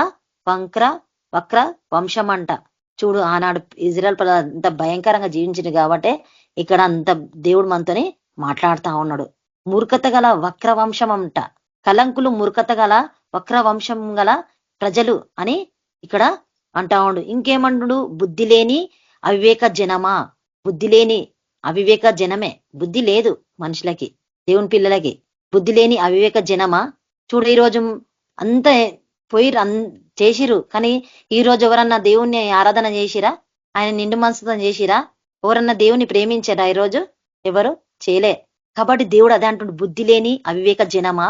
వక్ర వంశమంట. చూడు, ఆనాడు ఇజ్రాయెల్ ప్రజలు అంత భయంకరంగా జీవించింది కాబట్టి ఇక్కడ అంత దేవుడు మనతోని మాట్లాడుతా ఉన్నాడు. మూర్ఖత గల వక్ర వంశం అంట, కలంకులు మూర్ఖత గల వక్ర వంశం గల ప్రజలు అని ఇక్కడ అంటా ఉండు. ఇంకేమంటుడు? బుద్ధి లేని అవివేక జనమా. బుద్ధి లేని అవివేక జనమే. బుద్ధి లేదు మనుషులకి, దేవుని పిల్లలకి. బుద్ధి లేని అవివేక జనమా. చూడు, ఈరోజు అంత పోయి చేసిరు, కానీ ఈ రోజు ఎవరన్నా దేవుణ్ణి ఆరాధన చేసిరా? ఆయన నిండు మనసుతో చేసిరా? ఎవరన్నా దేవుని ప్రేమించారా? ఈరోజు ఎవరు చేయలే. కాబట్టి దేవుడు అదే అంటుండు, బుద్ధి లేని అవివేక జనమా,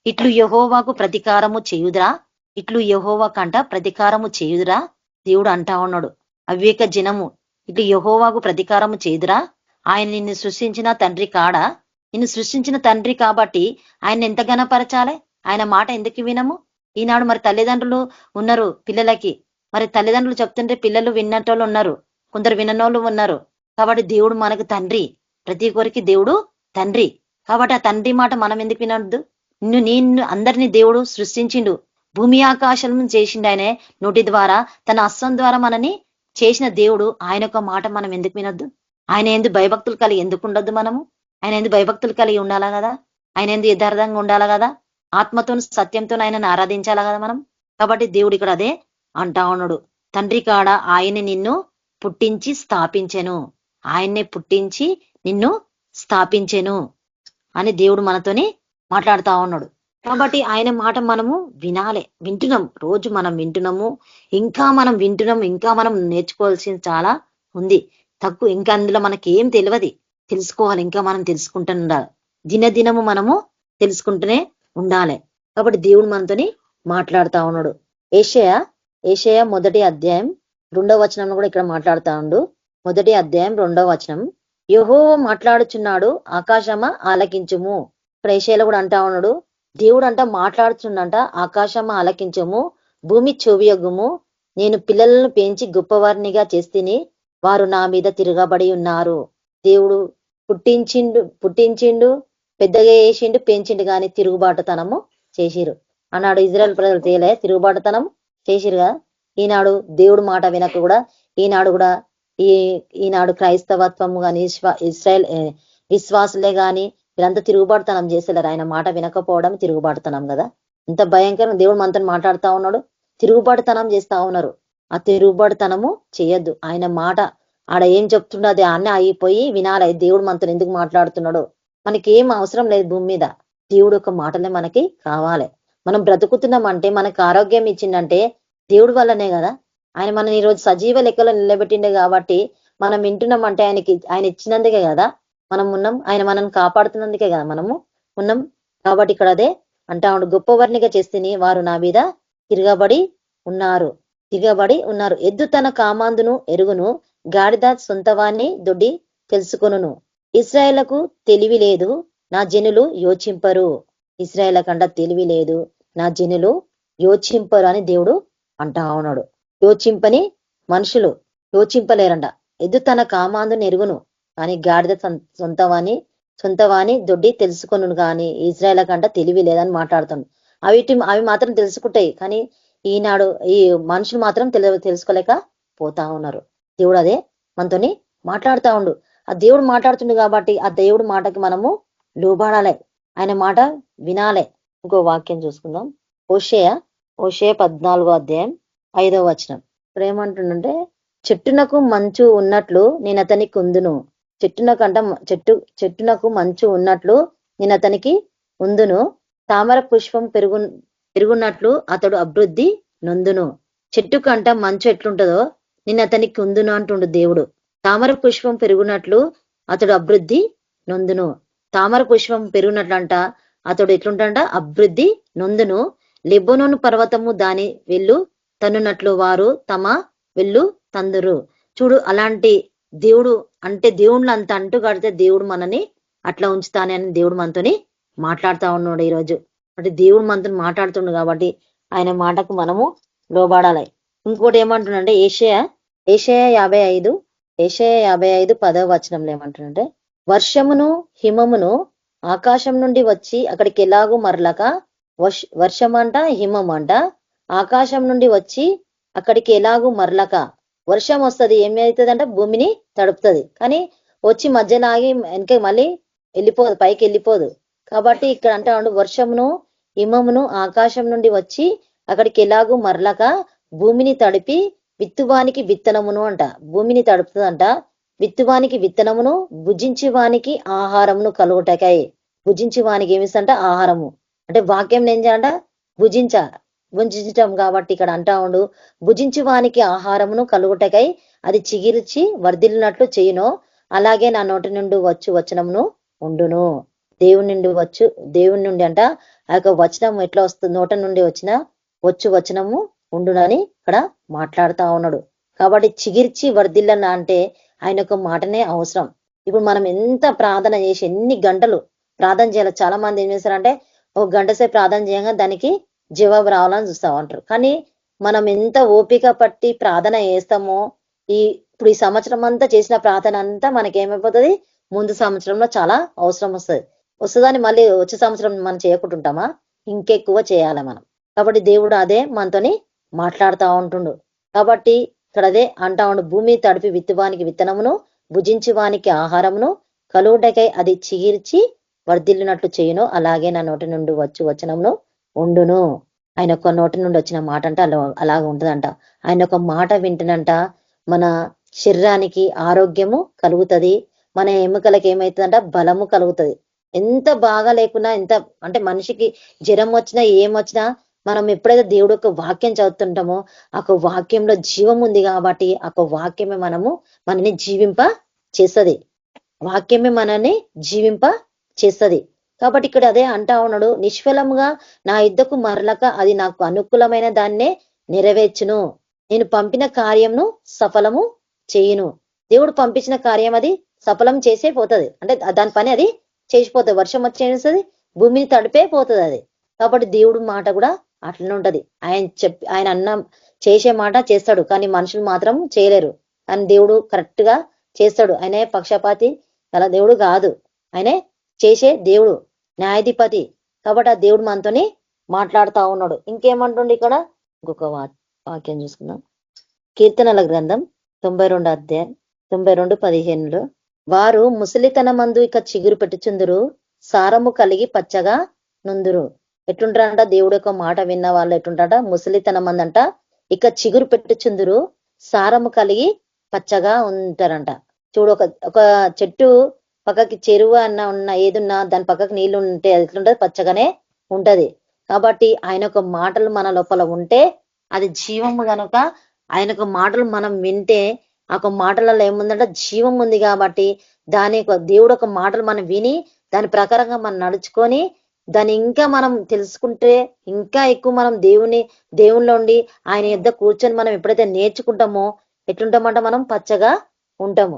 ఇట్లు యెహోవాకు ప్రతీకారము చేయుదురా. ఇట్లు యెహోవా కంట ప్రతీకారము చేయుదురా. దేవుడు అంటా ఉన్నాడు, అవివేక జనము ఇట్లు యెహోవాకు ప్రతీకారము చేయుదురా. ఆయన నిన్ను సృష్టించిన తండ్రి కాడా? నిన్ను సృష్టించిన తండ్రి కాబట్టి ఆయన ఎంత ఘనపరచాలి? ఆయన మాట ఎందుకు వినము? ఈనాడు మరి తల్లిదండ్రులు ఉన్నారు పిల్లలకి, మరి తల్లిదండ్రులు చెప్తుంటే పిల్లలు విన్నటోళ్ళు ఉన్నారు, కొందరు విననోళ్ళు ఉన్నారు. కాబట్టి దేవుడు మనకు తండ్రి, ప్రతి ఒక్కరికి దేవుడు తండ్రి. కాబట్టి ఆ తండ్రి మాట మనం ఎందుకు వినొద్దు? నిన్ను అందరినీ దేవుడు సృష్టించిండు, భూమి ఆకాశం చేసిండు. ఆయనే నోటి ద్వారా తన అస్సం ద్వారా మనని చేసిన దేవుడు. ఆయన యొక్క మాట మనం ఎందుకు వినొద్దు? ఆయన ఎందుకు భయభక్తులు కలిగి ఎందుకు ఉండొద్దు? మనము ఆయన ఎందుకు భయభక్తులు కలిగి ఉండాలా కదా, ఆయన ఎందుకు యథార్థంగా ఉండాలా కదా, ఆత్మతో సత్యంతో ఆయనను ఆరాధించాలా కదా మనం. కాబట్టి దేవుడు ఇక్కడ అదే అంటా ఉన్నాడు, తండ్రి కాడ ఆయన నిన్ను పుట్టించి స్థాపించెను, ఆయన్నే పుట్టించి నిన్ను స్థాపించెను అని దేవుడు మనతోని మాట్లాడుతా ఉన్నాడు. కాబట్టి ఆయన మాట మనము వినాలి, వింటున్నాం, రోజు మనం వింటున్నాము, ఇంకా మనం వింటున్నాం, ఇంకా మనం నేర్చుకోవాల్సింది చాలా ఉంది, తక్కువ. ఇంకా అందులో మనకి ఏం తెలియదు, తెలుసుకోవాలి, ఇంకా మనం తెలుసుకుంటూ ఉండాలి, దినదినము మనము తెలుసుకుంటూనే ఉండాలి. కాబట్టి దేవుడు మనతోని మాట్లాడుతా ఉన్నాడు. ఏషయా 1వ అధ్యాయం 2వ వచనం కూడా ఇక్కడ మాట్లాడుతా ఉండు. 1వ అధ్యాయం 2వ వచనం, యెహోవా మాట్లాడుచున్నాడు, ఆకాశమా ఆలకించుము. ఇక్కడ ఏషయాలో కూడా అంటా ఉన్నాడు, దేవుడు అంట మాట్లాడుతుండంట, ఆకాశమా ఆలకించము, భూమి చెవియొగ్గుము, నేను పిల్లలను పెంచి గొప్పవారినిగా చేస్తేని, వారు నా మీద తిరగబడి ఉన్నారు. దేవుడు పుట్టించిండు, పెద్దగా వేసిండు, పెంచిండు, కానీ తిరుగుబాటుతనము చేసిరు అన్నాడు. ఇజ్రాయెల్ ప్రజలు చేయలే, తిరుగుబాటుతనం చేసిరు కదా. ఈనాడు దేవుడు మాట వినక కూడా ఈనాడు క్రైస్తవత్వము కానీ ఇస్రాయల్ విశ్వాసులే గాని వీరంతా తిరుగుబాటుతనం చేసేలారు. ఆయన మాట వినకపోవడం తిరుగుబాటుతనం కదా. ఇంత భయంకరంగా దేవుడు మనతో మాట్లాడుతా ఉన్నాడు, తిరుగుబాటుతనం చేస్తా ఉన్నారు. ఆ తిరుగుబాటుతనము చేయొద్దు. ఆయన మాట ఆడ ఏం చెప్తుండో అది అన్నీ అయిపోయి వినాలి. దేవుడు మనతో ఎందుకు మాట్లాడుతున్నాడో మనకి ఏం అవసరం లేదు. భూమి మీద దేవుడు యొక్క మాటలే మనకి కావాలి. మనం బ్రతుకుతున్నామంటే మనకు ఆరోగ్యం ఇచ్చిందంటే దేవుడి వల్లనే కదా. ఆయన మనం ఈరోజు సజీవ లెక్కలో నిలబెట్టిండే కాబట్టి మనం వింటున్నామంటే ఆయన ఇచ్చినందుకే కదా మనం ఉన్నాం. ఆయన మనల్ని కాపాడుతున్నందుకే కదా మనము ఉన్నాం. కాబట్టి ఇక్కడ అదే అంటా గొప్ప వర్ణిగా చేస్తేని వారు నా మీద తిరగబడి ఉన్నారు. ఎద్దు తన కామాందును ఎరుగును, గాడిద సొంతవాన్ని దొడ్డి తెలుసుకొనును. ఇశ్రాయేలుకు తెలివి లేదు, నా జనులు యోచింపరు. ఇశ్రాయేలుకంట తెలివి లేదు, నా జనులు యోచింపరు అని దేవుడు అంటా ఉన్నాడు. యోచింపని మనుషులు యోచింపలేరంట. ఎద్దు తన కామాందును ఎరుగును కానీ గాడిద సొంతవాని దొడ్డి తెలుసుకొను కానీ ఇజ్రాయేలుకంట తెలివి లేదని మాట్లాడుతాను. అవి మాత్రం తెలుసుకుంటాయి కానీ ఈనాడు ఈ మనుషులు మాత్రం తెలుసుకోలేక పోతా ఉన్నారు. దేవుడు అదే మనతోని మాట్లాడుతా ఉండు. ఆ దేవుడు మాట్లాడుతుండు కాబట్టి ఆ దేవుడు మాటకి మనము లోబడాలి, ఆయన మాట వినాలి. ఇంకో వాక్యం చూసుకుందాం. హోషేయ 14వ అధ్యాయం 5వ వచనం. ఇప్పుడు ఏమంటుండంటే, చెట్టునకు మంచు ఉన్నట్లు నేను అతనికి ఉందును. చెట్టునకు మంచు ఉన్నట్లు నేను అతనికి ఉందును. తామర పుష్పం పెరుగున్నట్లు అతడు అభివృద్ధి నొందును. చెట్టు కంట మంచు ఎట్లుంటదో నేను అతనికి ఉందును అంటుండు దేవుడు. తామర పుష్పం పెరుగునట్లు అతడు అభివృద్ధి నొందును. తామర పుష్పం పెరుగునట్లంట అతడు ఎట్లుంటంట అభివృద్ధి నొందును. లెబోనోను పర్వతము దాని వెళ్ళు తన్నునట్లు వారు తమ వెళ్ళు తందురు. చూడు, అలాంటి దేవుడు అంటే దేవుళ్ళు అంత అంటు కడితే దేవుడు మనని అట్లా ఉంచుతానే అని దేవుడు మనతోని మాట్లాడుతా ఉన్నాడు ఈరోజు. అంటే దేవుడు మనతో మాట్లాడుతుండు కాబట్టి ఆయన మాటకు మనము లోబడాలి. ఇంకోటి ఏమంటుండంటే ఏషయా 55 10వ వచనంలో ఏమంటుండంటే, వర్షమును హిమమును ఆకాశం నుండి వచ్చి అక్కడికి ఎలాగూ మరలక, వర్షమంట హిమమంట ఆకాశం నుండి వచ్చి అక్కడికి ఎలాగూ మరలక. వర్షం వస్తుంది, ఏమవుతుందంటే భూమిని తడుపుతుంది, కానీ వచ్చి మధ్యలో ఆగి వెనక మళ్ళీ వెళ్ళిపోదు, పైకి వెళ్ళిపోదు. కాబట్టి ఇక్కడ అంటే వర్షమును హిమమును ఆకాశం నుండి వచ్చి అక్కడికి ఎలాగూ మరలక భూమిని తడిపి విత్తువానికి విత్తనమును అంట. భూమిని తడుపుతుందంట. విత్తువానికి విత్తనమును భుజించువానికి ఆహారమును కలుగుటకై. భుజించువానికి ఏమిస్తంట ఆహారము అంటే వాక్యం ఏం చేయాలంట భుజించటం. కాబట్టి ఇక్కడ అంటా ఉండు, భుజించువానికి ఆహారమును కలుగుటకై అది చిగిర్చి వర్ధిల్లినట్లు చేయును. అలాగే నా నోటి నుండి వచనమును ఉండును. దేవుని నుండి అంట ఆ యొక్క వచనం ఎట్లా వస్తుంది, నోట నుండి వచనము ఉండునని ఇక్కడ మాట్లాడుతా ఉన్నాడు. కాబట్టి చిగిర్చి వర్ధిల్లన అంటే ఆయన యొక్క మాటనే అవసరం. ఇప్పుడు మనం ఎంత ప్రార్థన చేసి ఎన్ని గంటలు ప్రార్థన చేయాలి. చాలా మంది ఏం చేస్తారంటే 1 గంట సేపు ప్రార్థన చేయంగా దానికి జవాబు రావాలని చూస్తా ఉంటారు. కానీ మనం ఎంత ఓపిక పట్టి ప్రార్థన చేస్తామో ఇప్పుడు ఈ సంవత్సరం అంతా చేసిన ప్రార్థన అంతా మనకేమైపోతుంది, ముందు సంవత్సరంలో చాలా అవసరం వస్తుందని మళ్ళీ వచ్చే సంవత్సరం మనం చేయకుంటుంటామా, ఇంకెక్కువ చేయాలి మనం. కాబట్టి దేవుడు అదే మనతోని మాట్లాడుతూ ఉంటుండు. కాబట్టి ఇక్కడ అదే అంటా ఉండు, భూమి తడిపి విత్తువానికి విత్తనమును భుజించువానికి ఆహారమును కలుగుటకై అది చిగిర్చి వర్ధిల్లినట్లు చేయును. అలాగే నా నోటి నుండి వచనమును ఉండును. ఆయన ఒక నోటి నుండి వచ్చిన మాట అంటే అలాగ ఉంటుందంట. ఆయన ఒక మాట వింటునంట మన శరీరానికి ఆరోగ్యము కలుగుతుంది, మన ఎముకలకి ఏమవుతుందంట బలము కలుగుతుంది. ఎంత బాగా లేకున్నా, ఎంత అంటే మనిషికి జ్వరం వచ్చినా ఏమొచ్చినా మనం ఎప్పుడైతే దేవుడు ఒక వాక్యం చదువుతుంటామో ఆ వాక్యంలో జీవం ఉంది కాబట్టి ఆ వాక్యమే మనని జీవింప చేస్తుంది. వాక్యమే మనని జీవింప చేస్తుంది. కాబట్టి ఇక్కడ అదే అంటా ఉన్నాడు, నిష్ఫలముగా నా యుద్ధకు మరలక అది నాకు అనుకూలమైన దాన్నే నెరవేర్చును. నేను పంపిన కార్యంను సఫలము చేయును. దేవుడు పంపించిన కార్యం అది సఫలం చేసే పోతుంది. అంటే దాని పని అది చేసిపోతుంది. వర్షం వచ్చేస్తుంది, భూమిని తడిపే పోతుంది అది. కాబట్టి దేవుడు మాట కూడా అట్లనే ఉంటది. ఆయన అన్న చేసే మాట చేస్తాడు, కానీ మనుషులు మాత్రం చేయలేరు. కానీ దేవుడు కరెక్ట్ గా చేస్తాడు. ఆయనే పక్షపాతి గల దేవుడు కాదు, ఆయనే చేసే దేవుడు, న్యాయాధిపతి. కాబట్టి ఆ దేవుడు మనతోని మాట్లాడుతా ఉన్నాడు. ఇంకేమంటుండే ఇక్కడ ఇంకొక వాక్యం చూసుకుందాం. కీర్తనల గ్రంథం 92 అధ్యాయం 92:15 వారు ముసలితనమందు ఇక చిగురు పెట్టుచుందురు, సారము కలిగి పచ్చగా నుందురు. ఎట్లుంటారంట? దేవుడు యొక్క మాట విన్న వాళ్ళు ఎట్లుంటారంట? ముసలితనమందంట ఇక చిగురు పెట్టుచుందురు, సారము కలిగి పచ్చగా ఉంటారంట. చూడు, ఒక చెట్టు పక్కకి చెరువు అన్న ఉన్న ఏదున్నా దాని పక్కకి నీళ్లు ఉంటే అది ఎట్లుంటది? పచ్చగానే ఉంటది. కాబట్టి ఆయన యొక్క మాటలు మన లోపల ఉంటే అది జీవము గనుక ఆయన యొక్క మాటలు మనం వింటే ఆ మాటలలో ఏముందంటే జీవం ఉంది. కాబట్టి దాని యొక్క దేవుడు ఒక మాటలు మనం విని దాని ప్రకారంగా మనం నడుచుకొని దాన్ని ఇంకా మనం తెలుసుకుంటే ఇంకా ఎక్కువ మనం దేవునిలో ఉండి ఆయన యొద్ద కూర్చొని మనం ఎప్పుడైతే నేర్చుకుంటామో ఎట్లుంటామంట? మనం పచ్చగా ఉంటాం.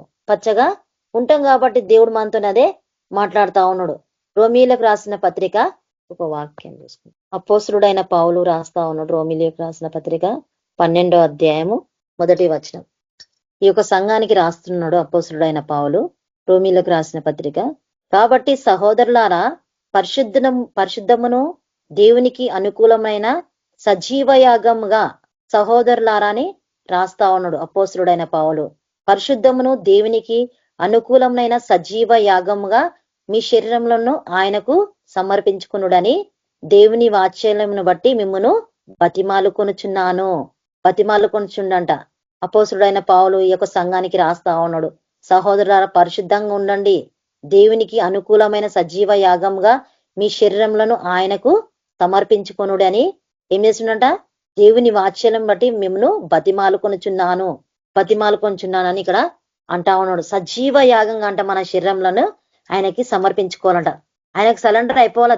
కాబట్టి దేవుడు మనతోనే అదే మాట్లాడుతా ఉన్నాడు. రోమీలకు రాసిన పత్రిక ఒక వాక్యం చూసుకుంటాం. అపోస్తలుడైన పౌలు రాస్తా ఉన్నాడు. రోమీలకు రాసిన పత్రిక 12వ అధ్యాయము 1వ వచనం. ఈ యొక్క సంఘానికి రాస్తున్నాడు అపోస్తలుడైన పౌలు, రోమీలకు రాసిన పత్రిక. కాబట్టి సహోదరులారా, పరిశుద్ధమును దేవునికి అనుకూలమైన సజీవయాగముగా సహోదరులారాని రాస్తా ఉన్నాడు అపోస్తలుడైన పౌలు. పరిశుద్ధమును దేవునికి అనుకూలమైన సజీవ యాగముగా మీ శరీరంలో ఆయనకు సమర్పించుకునుడని దేవుని వాత్సల్యమును బట్టి మిమ్మును బతిమాలుకొనుచుండంట. అపోస్తలుడైన పౌలు ఈ యొక్క సంఘానికి రాస్తా ఉన్నాడు. సహోదరులారా, పరిశుద్ధంగా ఉండండి, దేవునికి అనుకూలమైన సజీవ యాగంగా మీ శరీరంలో ఆయనకు సమర్పించుకొనుడని ఏం చేస్తుండంట? దేవుని వాత్సల్యం బట్టి మిమ్మను బతిమాలుకొనుచున్నానని ఇక్కడ అంటా ఉన్నాడు. సజీవ యాగంగా అంట మన శరీరంలో ఆయనకి సమర్పించుకోవాలంట. ఆయనకు సరెండర్ అయిపోవాలా.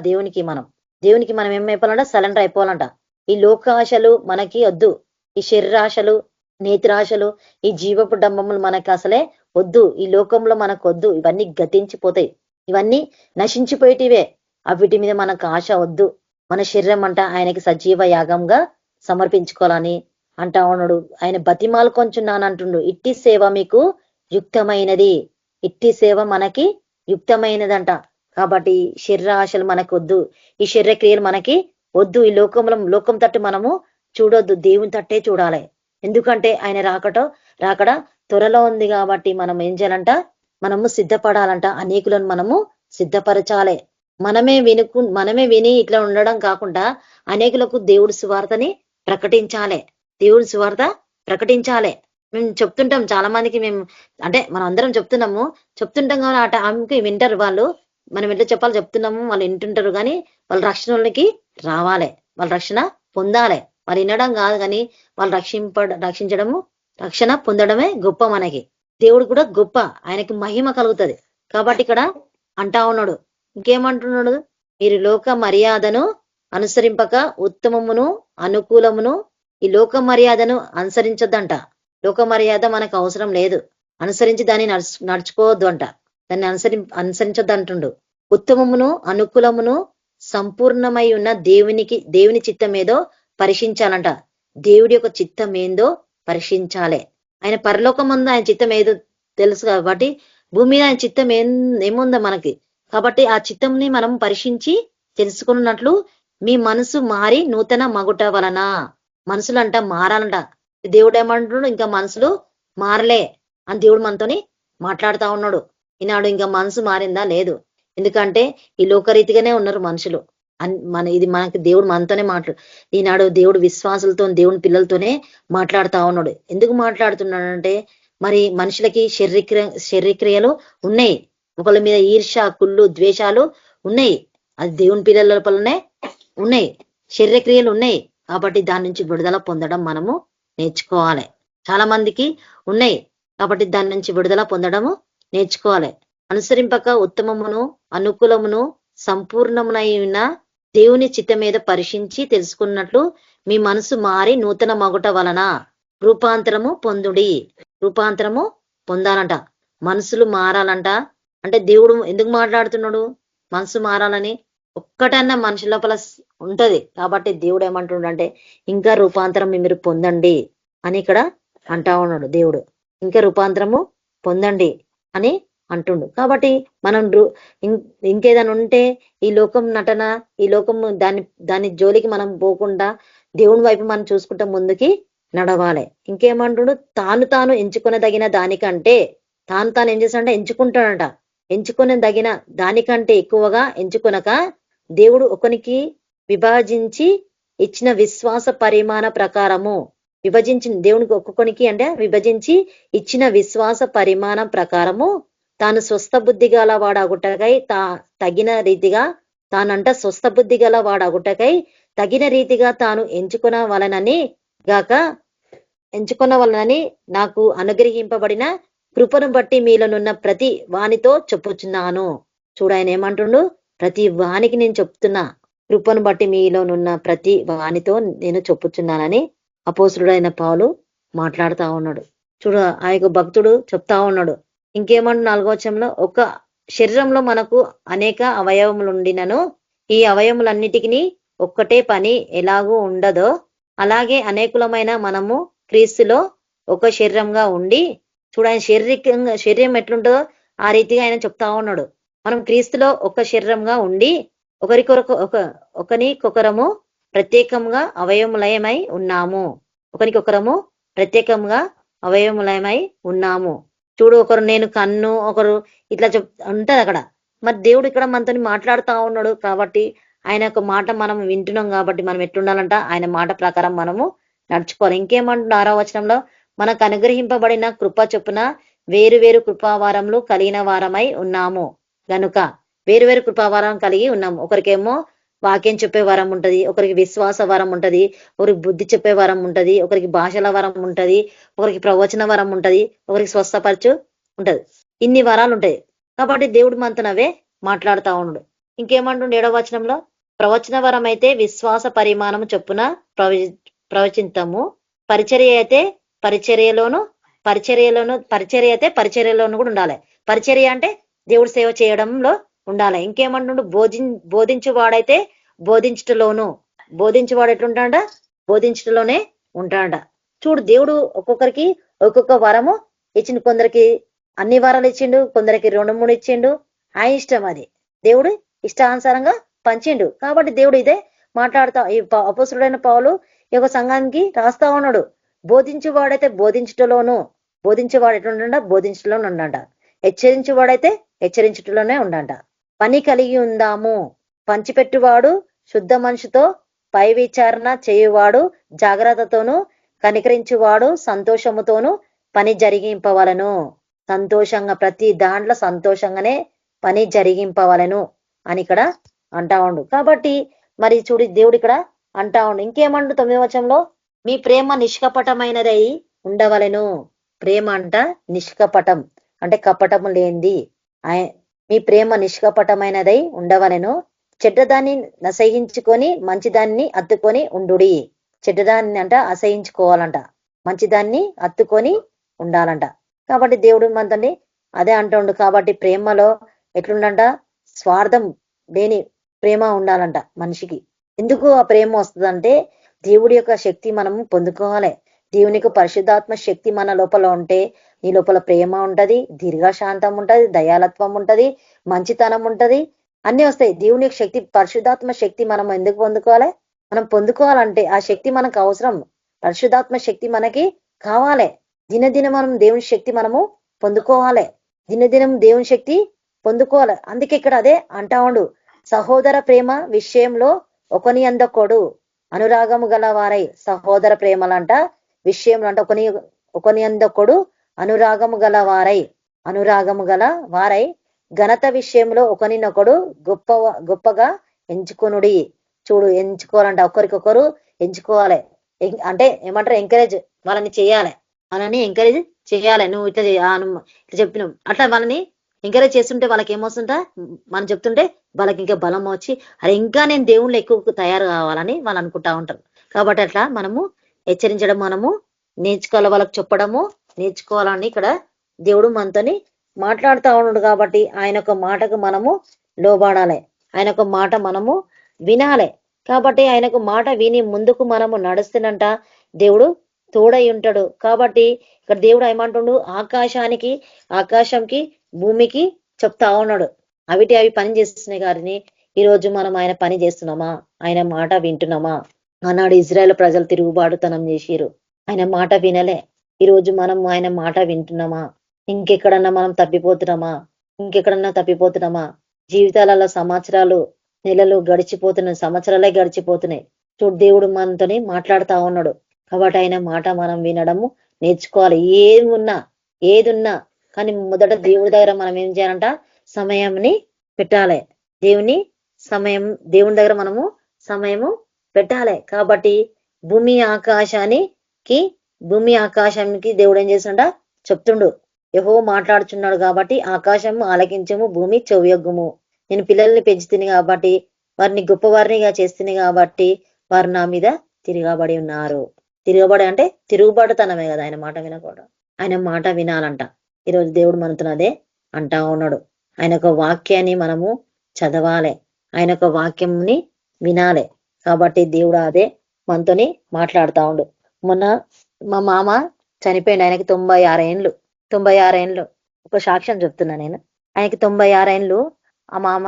దేవునికి మనం ఏమైపోవాలంట? సరెండర్ అయిపోవాలంట. ఈ లోకాశలు మనకి వద్దు, ఈ శరీరాశలు, నేత్రాశలు, ఈ జీవపు డంబములు మనకి అసలే వద్దు. ఈ లోకంలో మనకు వద్దు. ఇవన్నీ గతించిపోతాయి, ఇవన్నీ నశించిపోయేటివే. వీటి మీద మనకు ఆశ వద్దు. మన శరీరం అంట ఆయనకి సజీవ యాగంగా సమర్పించుకోవాలని అంటా ఉన్నాడు. ఆయన బతిమాలుకొంచున్నాను అంటుండు. ఇట్టి సేవ మీకు యుక్తమైనది, ఇట్టి సేవ మనకి యుక్తమైనదంట. కాబట్టి శరీర ఆశలు మనకు వద్దు, ఈ శరీర క్రియలు మనకి వద్దు. ఈ లోకం తట్టు మనము చూడొద్దు, దేవుని తట్టే చూడాలి. ఎందుకంటే ఆయన రాకడ త్వరలో ఉంది. కాబట్టి మనం ఏం చేయాలంట? మనము సిద్ధపడాలంట. అనేకులను మనము సిద్ధపరచాలి. మనమే విని ఇట్లా ఉండడం కాకుండా అనేకులకు దేవుడి సువార్తని ప్రకటించాలి. మేము చెప్తుంటాం చాలా మందికి, అంటే మనం అందరం చెప్తుంటాం కానీ ఆ టైంకి వింటారు వాళ్ళు. మనం ఎట్లా చెప్పాలి చెప్తున్నాము, వాళ్ళు వింటుంటారు కానీ వాళ్ళ రక్షణలోకి రావాలి, వాళ్ళ రక్షణ పొందాలి. వాళ్ళు వినడం కాదు కానీ వాళ్ళు రక్షణ పొందడమే గొప్ప. మనకి దేవుడు కూడా గొప్ప, ఆయనకి మహిమ కలుగుతుంది. కాబట్టి ఇక్కడ అంటా ఉన్నాడు, ఇంకేమంటున్నాడు? మీరు లోక మర్యాదను అనుసరింపక ఉత్తమమును అనుకూలమును, ఈ లోక మర్యాదను అనుసరించొద్దంట. లోక మర్యాద మనకు అవసరం లేదు, అనుసరించి దాన్ని నడుచుకోవద్దు అంట. దాన్ని అనుసరించొద్దు అంటుండు. ఉత్తమమును అనుకూలమును సంపూర్ణమై ఉన్న దేవుని చిత్తం ఏదో పరీక్షించాలంట. దేవుడి యొక్క చిత్తం ఏందో పరీక్షించాలి. ఆయన పరలోకం ముందు ఆయన చిత్తం ఏదో తెలుసు కాబట్టి భూమి మీద ఆయన చిత్తం ఏముందో మనకి. కాబట్టి ఆ చిత్తంని మనం పరీక్షించి తెలుసుకున్నట్లు మీ మనసు మారి నూతన మగుట వలన, మనసులంట మారాలంట. దేవుడు ఏమంటున్నాడు? ఇంకా మనసులు మారలే అని దేవుడు మనతోని మాట్లాడుతా ఉన్నాడు. ఈనాడు ఇంకా మనసు మారిందా? లేదు. ఎందుకంటే ఈ లోకరీతిగానే ఉన్నారు మనుషులు. ఇది మనకి దేవుడు మనతోనే ఈనాడు దేవుడు విశ్వాసులతో, దేవుని పిల్లలతోనే మాట్లాడుతా ఉన్నాడు. ఎందుకు మాట్లాడుతున్నాడంటే మరి మనుషులకి శరీరక్రియలు ఉన్నాయి, ఒకళ్ళ మీద ఈర్ష, కుళ్ళు, ద్వేషాలు ఉన్నాయి. అది దేవుని పిల్లల లోపలనే ఉన్నాయి, శరీరక్రియలు ఉన్నాయి. కాబట్టి దాని నుంచి విడుదల పొందడం మనము నేర్చుకోవాలి. చాలా మందికి ఉన్నాయి కాబట్టి దాని నుంచి విడుదల పొందడము నేర్చుకోవాలి. అనుసరింపక ఉత్తమమును అనుకూలమును సంపూర్ణమునైన దేవుని చిత్తం మీద పరీక్షించి తెలుసుకున్నట్లు మీ మనసు మారి నూతన మగుట వలన రూపాంతరము పొందాలంట. మనసులు మారాలంట. అంటే దేవుడు ఎందుకు మాట్లాడుతున్నాడు? మనసు మారాలని ఒక్కటన్నా మనిషి లోపల ఉంటది. కాబట్టి దేవుడు ఏమంటున్నాడు అంటే ఇంకా రూపాంతరం మీరు పొందండి అని ఇక్కడ అంటా ఉన్నాడు. దేవుడు ఇంకా రూపాంతరము పొందండి అని అంటుండు. కాబట్టి మనం ఇంకేదైనా ఉంటే ఈ లోకం నటన, ఈ లోకం దాని జోలికి మనం పోకుండా దేవుని వైపు మనం చూసుకుంటాం ముందుకి నడవాలి. ఇంకేమంటుడు, తాను ఎంచుకునదగిన దానికంటే, తాను ఏం చేస్తాడంటే ఎంచుకుంటాడంట. ఎంచుకునదగిన దానికంటే ఎక్కువగా ఎంచుకొనక దేవుడు ఒకనికి విభజించి ఇచ్చిన విశ్వాస పరిమాణ ప్రకారము, విభజించిన దేవునికి ఒక్కొక్కనికి అంటే విభజించి ఇచ్చిన విశ్వాస పరిమాణం ప్రకారము తాను స్వస్థ బుద్ధి గల వాడగుటకై తగిన రీతిగా తానంట స్వస్థ బుద్ధి గల వాడగుటకై తగిన రీతిగా తాను ఎంచుకున్న వలనని నాకు అనుగ్రహింపబడిన కృపను బట్టి మీలోనున్న ప్రతి వానితో చెప్పుచున్నాను. చూడు, ఆయన ఏమంటుండు, ప్రతి వానికి నేను చెప్తున్నా, కృపను బట్టి మీలోనున్న ప్రతి వానితో నేను చెప్పుచున్నానని అపోస్తుడైన పౌలు మాట్లాడుతా ఉన్నాడు. చూడు, ఆ యొక్క భక్తుడు చెప్తా ఉన్నాడు. ఇంకేమంటు 4వ వచనంలో, ఒక శరీరంలో మనకు అనేక అవయవములు ఉండినను ఈ అవయములన్నిటికీ ఒక్కటే పని ఎలాగూ ఉండదో అలాగే అనేకులమైన మనము క్రీస్తులో ఒక శరీరంగా ఉండి, చూడ ఆయన శరీరం ఎట్లుంటుందో ఆ రీతిగా ఆయన చెప్తా ఉన్నాడు. మనం క్రీస్తులో ఒక శరీరంగా ఉండి ఒకరికొకరము ప్రత్యేకంగా అవయములయమై ఉన్నాము. ఒకరికొకరము ప్రత్యేకంగా అవయములయమై ఉన్నాము. చూడు, ఒకరు నేను కన్ను, ఒకరు ఇట్లా ఉంటది అక్కడ. మరి దేవుడు ఇక్కడ మనతో మాట్లాడుతా ఉన్నాడు కాబట్టి ఆయన యొక్క మాట మనం వింటున్నాం కాబట్టి మనం ఎట్లుండాలంట, ఆయన మాట ప్రకారం మనము నడుచుకోవాలి. ఇంకేమంటున్నా 6వ వచనంలో, మనకు అనుగ్రహింపబడిన కృప చొప్పున వేరు కృపావారములు కలిగిన వారమై ఉన్నాము గనుక వేరు కృపావారం కలిగి ఉన్నాము. ఒకరికేమో వాక్యం చెప్పే వరం ఉంటది, ఒకరికి విశ్వాస వరం ఉంటది, ఒకరికి బుద్ధి చెప్పే వరం ఉంటది, ఒకరికి భాషల వరం ఉంటది, ఒకరికి ప్రవచన వరం ఉంటది, ఒకరికి స్వస్థపరచు ఉంటది. ఇన్ని వరాలు ఉంటాయి కాబట్టి దేవుడు మనతోనవే మాట్లాడుతా ఉన్నాడు. ఇంకేమంటుండే 7వ వచనంలో, ప్రవచన వరం అయితే విశ్వాస పరిమాణము చొప్పున ప్రవచింతము, పరిచర్య అయితే పరిచర్యలోను కూడా ఉండాలి. పరిచర్య అంటే దేవుడు సేవ చేయడంలో ఉండాలి. ఇంకేమంటుండు, బోధించువాడైతే బోధించువాడు ఎట్లుంటాడ, బోధించటలోనే ఉంటాడ. చూడు, దేవుడు ఒక్కొక్కరికి ఒక్కొక్క వరము ఇచ్చిండు. కొందరికి అన్ని వరాలు ఇచ్చిండు, కొందరికి 2-3 ఇచ్చిండు. ఆయన ఇష్టం, అది దేవుడు ఇష్టానుసారంగా పంచిండు. కాబట్టి దేవుడు ఇదే మాట్లాడుతా ఈ అపోస్తుడైన పౌలు ఈ యొక్క సంఘానికి రాస్తా ఉన్నాడు. బోధించువాడైతే బోధించేవాడు ఎట్లుండ, బోధించటలోనే ఉండంట. హెచ్చరించువాడైతే హెచ్చరించటలోనే ఉండంట. పని కలిగి ఉందాము. పంచిపెట్టువాడు శుద్ధ మనిషితో పై విచారణ చేయువాడు జాగ్రత్తతోనూ కనికరించువాడు సంతోషముతోనూ పని జరిగింపవలను. సంతోషంగా, ప్రతి దాంట్లో సంతోషంగానే పని జరిగింపవలను అని ఇక్కడ అంటా ఉండు. కాబట్టి మరి చూడు, దేవుడు ఇక్కడ అంటా ఉండు. ఇంకేమండు 9వ వచనంలో, మీ ప్రేమ నిష్కపటమైనదై ఉండవలెను. ప్రేమ అంట నిష్కపటం అంటే కపటము లేనిది. మీ ప్రేమ నిష్కపటమైనదై ఉండవలెను. చెడ్డదాన్ని అసహించుకొని మంచిదాన్ని అత్తుకొని ఉండుడి. చెడ్డదాన్ని అంట అసహించుకోవాలంట, మంచిదాన్ని అత్తుకొని ఉండాలంట. కాబట్టి దేవుడు మనతోని అదే అంటుండు. కాబట్టి ప్రేమలో ఎట్లుండంట, స్వార్థం లేని ప్రేమ ఉండాలంట మనిషికి. ఎందుకు ఆ ప్రేమ వస్తుందంటే, దేవుడి యొక్క శక్తి మనము పొందుకోవాలి. దేవునికి పరిశుద్ధాత్మ శక్తి మన లోపల ఉంటే నీ లోపల ప్రేమ ఉంటది, దీర్ఘశాంతం ఉంటది, దయాలత్వం ఉంటది, మంచితనం ఉంటది, అన్ని వస్తాయి. దేవుని శక్తి, పరిశుద్ధాత్మ శక్తి మనం ఎందుకు పొందుకోవాలి? మనం పొందుకోవాలంటే ఆ శక్తి మనకు అవసరం. పరిశుద్ధాత్మ శక్తి మనకి కావాలి. దినదినం మనం దేవుని శక్తి మనము పొందుకోవాలి. దినదినం దేవుని శక్తి పొందుకోవాలి. అందుకే ఇక్కడ అదే అంటా ఉండు, సహోదర ప్రేమ విషయంలో ఒకని అందొకడు అనురాగము గల వారై. సహోదర ప్రేమలంట విషయంలో అంట ఒకని అందొకడు అనురాగము గల వారై ఘనత విషయంలో ఒకనినొకడు గొప్పగా ఎంచుకొనుడి. చూడు, ఎంచుకోవాలంట, ఒకరికొకరు ఎంచుకోవాలి. అంటే ఏమంటారు, ఎంకరేజ్ వాళ్ళని చేయాలి, వాళ్ళని ఎంకరేజ్ చేయాలి. నువ్వు ఇట్లా చెప్పినావు అట్లా వాళ్ళని ఎంకరేజ్ చేస్తుంటే వాళ్ళకి ఏమొస్తుంటా, మనం చెప్తుంటే వాళ్ళకి ఇంకా బలం వచ్చి, అరే ఇంకా నేను దేవుళ్ళు ఎక్కువ తయారు కావాలని వాళ్ళు అనుకుంటా ఉంటారు. కాబట్టి అట్లా మనము హెచ్చరించడం, మనము నేర్చుకోవాలి, వాళ్ళకి చెప్పడము నేర్చుకోవాలని ఇక్కడ దేవుడు మనతోని మాట్లాడుతూ ఉన్నాడు. కాబట్టి ఆయన ఒక మాటకు మనము లోబడాలి, ఆయన ఒక మాట మనము వినాలి. కాబట్టి ఆయనకు మాట విని ముందుకు మనము నడుస్తున్నంట దేవుడు తోడై ఉంటాడు. కాబట్టి ఇక్కడ దేవుడు ఏమంటుండు, ఆకాశంకి భూమికి చెప్తా ఉన్నాడు, అవి పని చేస్తున్నాయి. కానీ ఈరోజు మనం ఆయన పని చేస్తున్నామా? ఆయన మాట వింటున్నామా? ఆనాడు ఇజ్రాయేల్ ప్రజలు తిరుగుబాటుతనం చేసిరు, ఆయన మాట వినలే. ఈరోజు మనం ఆయన మాట వింటున్నామా? ఇంకెక్కడన్నా మనం తప్పిపోతున్నామా? జీవితాలలో సంవత్సరాలు, నెలలు గడిచిపోతున్నాయి, సంవత్సరాలే గడిచిపోతున్నాయి. చూడు, దేవుడు మనతోని మాట్లాడుతా ఉన్నాడు. కాబట్టి ఆయన మాట మనం వినడము నేర్చుకోవాలి. ఏదున్నా కానీ మొదట దేవుడి దగ్గర మనం ఏం చేయాలంట? సమయంని పెట్టాలి. దేవుని దగ్గర మనము సమయము పెట్టాలి. కాబట్టి భూమి ఆకాశానికి దేవుడు ఏం చేస్తుండ చెప్తుండు. యెహోవా మాట్లాడుచున్నాడు కాబట్టి ఆకాశము ఆలకించము, భూమి చెవియొగ్గుము. నేను పిల్లల్ని పెంచుతుంది కాబట్టి, వారిని గొప్పవారినిగా చేస్తుంది కాబట్టి వారు నా మీద తిరగబడి ఉన్నారు. తిరగబడి అంటే తిరుగుబాటుతనమే కదా ఆయన మాట వినకూడదు. ఆయన మాట వినాలంట. ఈరోజు దేవుడు మనతో అదే అంటా ఉన్నాడు. ఆయన ఒక వాక్యాన్ని మనము చదవాలి, ఆయన ఒక వాక్యంని వినాలి. కాబట్టి దేవుడు అదే మనతోని మాట్లాడుతా ఉండు. మొన్న మా మామ చనిపోయింది. ఆయనకి 96 ఏండ్లు. ఒక సాక్ష్యం చెప్తున్నా నేను. ఆయనకి 96 ఏండ్లు ఆ మామ.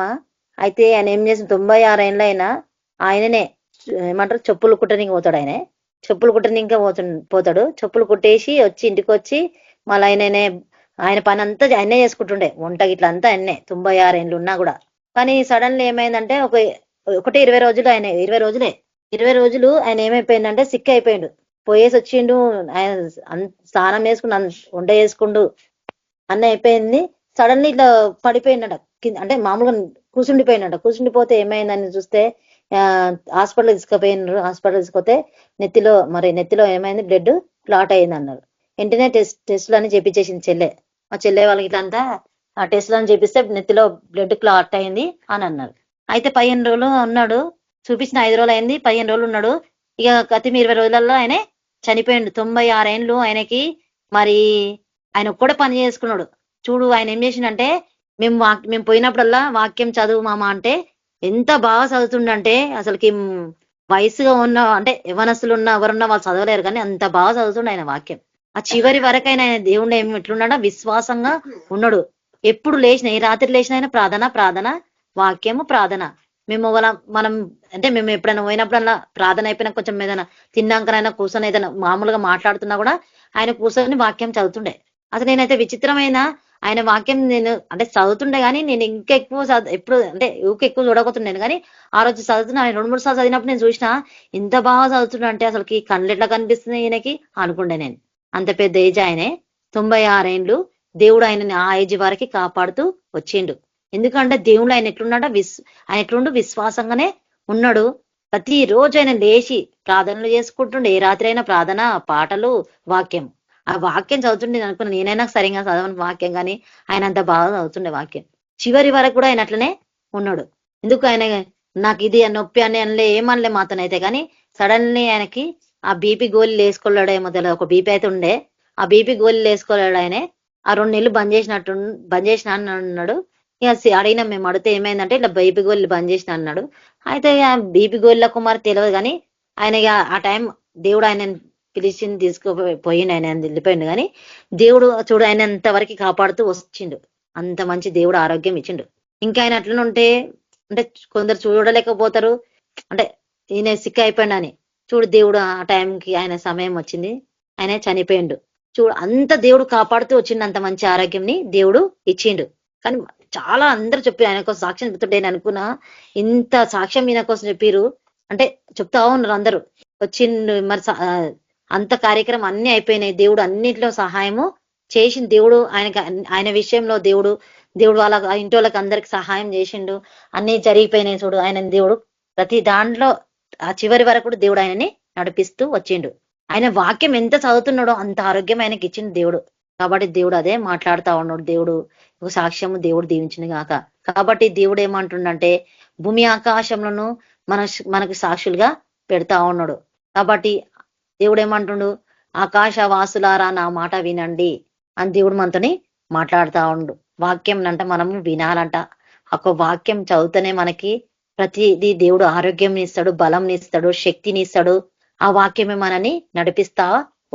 అయితే ఆయన ఏం చేసిన 96 ఏండ్లు అయినా ఆయననే ఏమంటారు చెప్పులు కుట్టడానికి పోతాడు. చెప్పులు కుట్టడానికి పోతాడు. చెప్పులు కుట్టేసి వచ్చి ఇంటికి వచ్చి మళ్ళీ ఆయన పని అంతా ఆయనే చేసుకుంటుండే. వంట గిట్ల అంతా ఆయన్నే 96 ఏండ్లు ఉన్నా కూడా. కానీ సడన్లీ ఏమైందంటే ఒకటే 20 రోజులు 20 రోజులు ఆయన ఏమైపోయిందంటే సిక్ అయిపోయిండు. పోయేసి వచ్చిండు. ఆయన స్నానం వేసుకుండు, వంట చేసుకుండు, అన్న అయిపోయింది. సడన్లీ ఇట్లా పడిపోయిండట. అంటే మామూలుగా కూర్చుండిపోతే ఏమైందని చూస్తే హాస్పిటల్ తీసుకుపోతే నెత్తిలో ఏమైంది, బ్లడ్ క్లాట్ అయింది అన్నారు. వెంటనే టెస్టులు అని చేపించేసింది చెల్లె. మా చెల్లె వాళ్ళకి ఇట్లంతా ఆ టెస్టులు అని చేపిస్తే నెత్తిలో బ్లడ్ క్లాట్ అయింది అని అన్నారు. అయితే 15 రోజులు ఉన్నాడు. చూపించిన 5 రోజులు అయింది, 15 రోజులు ఉన్నాడు. ఇక గత 20 రోజులలో ఆయన చనిపోయిండు. 96 ఏండ్లు ఆయనకి. మరి ఆయన ఒక్కడే పని చేసుకున్నాడు. చూడు ఆయన ఏం చేసిండంటే, మేము పోయినప్పుడల్లా వాక్యం చదువు మామ అంటే ఎంత బాగా చదువుతుండంటే, అసలుకి వయసుగా ఉన్న అంటే యవనస్తులు ఉన్న ఎవరున్నా వాళ్ళు చదవలేరు కానీ అంత బాగా చదువుతుండ ఆయన వాక్యం. ఆ చివరి వరకైనా ఆయన దేవుడు ఎట్లున్నాడో విశ్వాసంగా ఉన్నాడు. ఎప్పుడు లేచిన, ఏ రాత్రి లేచిన ఆయన ప్రార్థన, వాక్యము ప్రార్థన. మేము ఎప్పుడైనా పోయినప్పుడల్లా ప్రార్థన అయిపోయినా కొంచెం ఏదైనా తిన్నాకనైనా కూర్చొని ఏదైనా మామూలుగా మాట్లాడుతున్నా కూడా ఆయన కూర్చొని వాక్యం చదువుతుండే. అసలు నేనైతే విచిత్రమైన ఆయన వాక్యం నేను అంటే చదువుతుండే కానీ నేను ఇంకెక్కువ ఎప్పుడు అంటే ఎక్కువ చూడకపోతుండేను. కానీ ఆ రోజు చదువుతున్నా, ఆయన 2-3 సార్లు చదివినప్పుడు నేను చూసిన ఇంత బాగా చదువుతున్నా అంటే అసలుకి కళ్ళు ఎట్లా కనిపిస్తుంది ఈయనకి అనుకుండే నేను. అంత పెద్ద ఏజ్ ఆయనే. 96 ఏండ్లు. దేవుడు ఆయనని ఆ ఏజ్ వరకు కాపాడుతూ వచ్చిండు. ఎందుకంటే దేవుడు ఆయన ఎట్లుండు విశ్వాసంగానే ఉన్నాడు. ప్రతి రోజు ఆయన లేచి ప్రార్థనలు చేసుకుంటుండే. ఏ రాత్రి అయినా ప్రార్థన, పాటలు, వాక్యం. ఆ వాక్యం చదువుతుండే అనుకున్నా. నేనైనా సరిగా చదవని వాక్యం కానీ ఆయన అంత బాగా చదువుతుండే వాక్యం. చివరి వరకు కూడా ఆయన అట్లనే ఉన్నాడు. ఎందుకు ఆయన నాకు ఇది నొప్పి అని అనలే, ఏమనలే మాతోనైతే. కానీ సడన్లీ ఆయనకి ఆ బీపీ గోళీలు వేసుకోలేడేమో తెలియదు. ఒక బీపీ అయితే ఉండే. ఆ బీపీ గోళీలు వేసుకోలేడు ఆయనే. ఆ 2 నెలలు బంద్ చేసిన అన్నాడు. ఇక అడిగినాం మేము. అడిగితే ఏమైందంటే ఇట్లా బీపీ గోళీలు బంద్ చేసిన అన్నాడు. అయితే బీపీ గోళీలకు మరి తెలియదు కానీ ఆయన ఆ టైం దేవుడు ఆయన పిలిచింది తీసుకుపోయిండు. ఆయన వెళ్ళిపోయిండు. కానీ దేవుడు చూడు ఆయన అంతవరకు కాపాడుతూ వచ్చిండు. అంత మంచి దేవుడు ఆరోగ్యం ఇచ్చిండు. ఇంకా ఆయన అట్లనే ఉంటే అంటే కొందరు చూడలేకపోతారు, అంటే ఈయన సిక్ అయిపోయిండు అని. చూడు దేవుడు ఆ టైంకి ఆయన సమయం వచ్చింది, ఆయన చనిపోయిండు. చూడు అంత దేవుడు కాపాడుతూ వచ్చిండు. అంత మంచి ఆరోగ్యంని దేవుడు ఇచ్చిండు. కానీ చాలా అందరూ చెప్పి ఆయన కోసం సాక్ష్యం చెప్తుంటే నేను అనుకున్నా ఇంత సాక్ష్యం ఈయన కోసం చెప్పిరు అంటే చెప్తా ఉన్నారు అందరూ. వచ్చిండు మరి అంత కార్యక్రమం అన్ని అయిపోయినాయి. దేవుడు అన్నింటిలో సహాయము చేసిండు. దేవుడు ఆయన విషయంలో దేవుడు వాళ్ళ ఇంటి వాళ్ళకి అందరికి సహాయం చేసిండు. అన్ని జరిగిపోయినాయి. చూడు ఆయన దేవుడు ప్రతి దాంట్లో ఆ చివరి వరకు దేవుడు ఆయనని నడిపిస్తూ వచ్చిండు. ఆయన వాక్యం ఎంత చదువుతున్నాడో అంత ఆరోగ్యం ఆయనకి ఇచ్చిండు దేవుడు. కాబట్టి దేవుడు అదే మాట్లాడుతా ఉన్నాడు. దేవుడు ఒక సాక్ష్యము దేవుడు దీవించింది గాక. కాబట్టి దేవుడు ఏమంటుండంటే భూమి ఆకాశంలోను మనకు సాక్షులుగా పెడతా ఉన్నాడు. కాబట్టి దేవుడు ఏమంటుండు, ఆకాశ వాసులారా నా మాట వినండి అని దేవుడు మనతోని మాట్లాడుతా ఉండు. వాక్యం అంట మనము వినాలంట. ఒక వాక్యం చదువుతూనే మనకి ప్రతిదీ దేవుడు ఆరోగ్యం ఇస్తాడు, బలం ఇస్తాడు, శక్తిని ఇస్తాడు. ఆ వాక్యమే మనని నడిపిస్తా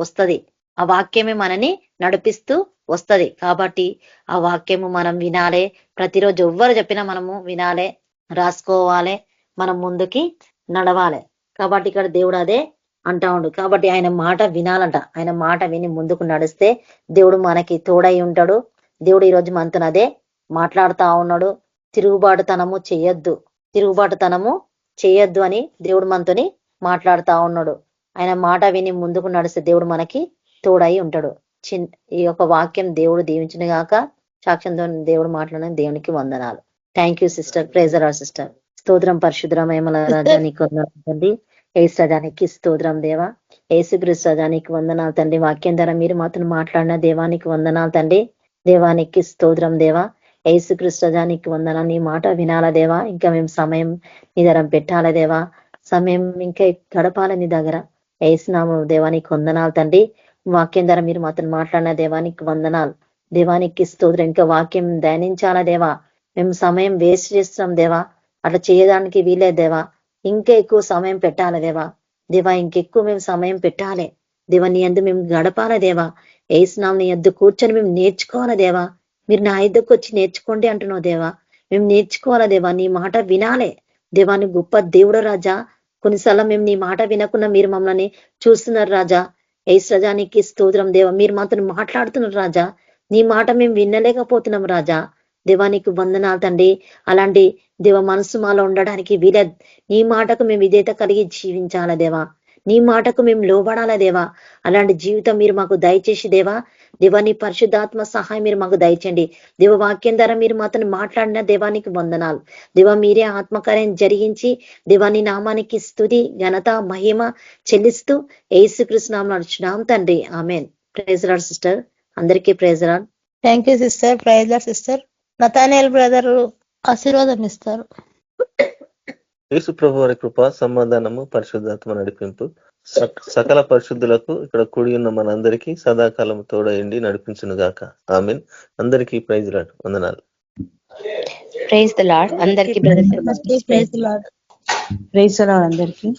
వస్తది. ఆ వాక్యమే మనని నడిపిస్తూ వస్తది. కాబట్టి ఆ వాక్యము మనం వినాలే. ప్రతిరోజు ఎవ్వరు చెప్పినా మనము వినాలే, రాసుకోవాలి, మనం ముందుకి నడవాలి. కాబట్టి ఇక్కడ దేవుడు అదే అంటా ఉండు. కాబట్టి ఆయన మాట వినాలంట. ఆయన మాట విని ముందుకు నడిస్తే దేవుడు మనకి తోడై ఉంటాడు. దేవుడు ఈరోజు మనతో అదే మాట్లాడుతా ఉన్నాడు. తిరుగుబాటుతనము చేయొద్దు అని దేవుడు మనతోని మాట్లాడుతా ఉన్నాడు. ఆయన మాట విని ముందుకు నడిస్తే దేవుడు మనకి తోడై ఉంటాడు. ఈ యొక్క వాక్యం దేవుడు దీవించిన గాక. సాక్ష్యంతో దేవుడు మాట్లాడిన దేవునికి వందనాలు. Thank you sister. Pressure are sister. స్తోత్రం పరిశుద్ధమేమల రాజానికి వందనాలు. ఏసు రాజానికి స్తోత్రం దేవా. ఏసుక్రీస్తు రాజానికి వందనాలు తండ్రి. వాక్యం ద్వారా మీరు మాత్రం మాట్లాడిన దేవానికి వందనాలు తండ్రి. దేవానికి స్తోత్రం దేవా. ఏసుక్రీస్తు రాజానికి వందనాలు. నీ మాట వినాల దేవా. ఇంకా మేము సమయం నీ దగ్గర పెట్టాల దేవా. సమయం ఇంకా గడపాల నీ దగ్గర. ఏసునామం దేవానికి వందనాలు తండ్రి. వాక్యం ద్వారా మీరు మాత్రం మాట్లాడిన దేవానికి వందనాలు. దేవానికి స్తోత్రం. ఇంకా వాక్యం ధ్యానించాలా దేవా. మేము సమయం వేస్ట్ చేస్తున్నాం దేవా. అట్లా చేయడానికి వీలే దేవా. ఇంకా ఎక్కువ సమయం పెట్టాలి దేవా. దేవా ఇంకెక్కువ మేము సమయం పెట్టాలి దేవా. నీ అందు మేము గడపాల దేవా. ఏసునామం నీ యొద్ద కూర్చొని మేము నేర్చుకోవాలా దేవా. మీరు నా యొద్దకు వచ్చి నేర్చుకోండి అంటున్నావు దేవా. మేము నేర్చుకోవాలా దేవా. నీ మాట వినాలే దేవా. నీ గొప్ప దేవుడు రాజా. కొన్నిసార్లు మేము నీ మాట వినకుండా మీరు మమ్మల్ని చూస్తున్నారు రాజా. ఏసు రాజానికి స్తోత్రం దేవా. మీరు మాతో మాట్లాడుతున్నారు రాజా. నీ మాట మేము వినలేకపోతున్నాం రాజా. దేవానికి వందనాలు తండ్రి. అలాంటి దేవ మనసు మాలో ఉండడానికి వీలే. నీ మాటకు మేము విధేయత కలిగి జీవించాలా దేవా. నీ మాటకు మేము లోబడాలా దేవా. అలాంటి జీవితం మీరు మాకు దయచేసి దేవా. దేవా నీ పరిశుద్ధాత్మ సహాయం మీరు మాకు దయచేయండి. దేవ వాక్యం ద్వారా మీరు మాతో మాట్లాడిన దేవానికి వందనాలు. దేవా మీరే ఆత్మకార్యం జరిగించి దేవాని నామానికి స్తుతి ఘనత మహిమ చెల్లిస్తూ యేసుక్రీస్తు నామములో నడుచున్నాం తండ్రి. ఆమేన్. Praise lord sister. అందరికీ praise lord. Thank you sister. Praise lord sister. Nathaniel brother ఆశీర్వాదం ఇస్తారు. యేసు ప్రభు వారి కృప, సమాధానము, పరిశుద్ధాత్మ నడిపింపు సకల పరిశుద్ధులకు ఇక్కడ కూడి ఉన్న మనందరికీ సదాకాలం తోడయండి నడిపించును గాక. ఆమేన్. అందరికీ ప్రైజ్ లార్డ్. వందనాలు. Praise the lord. అందరికీ praise lord. Praise the lord అందరికీ.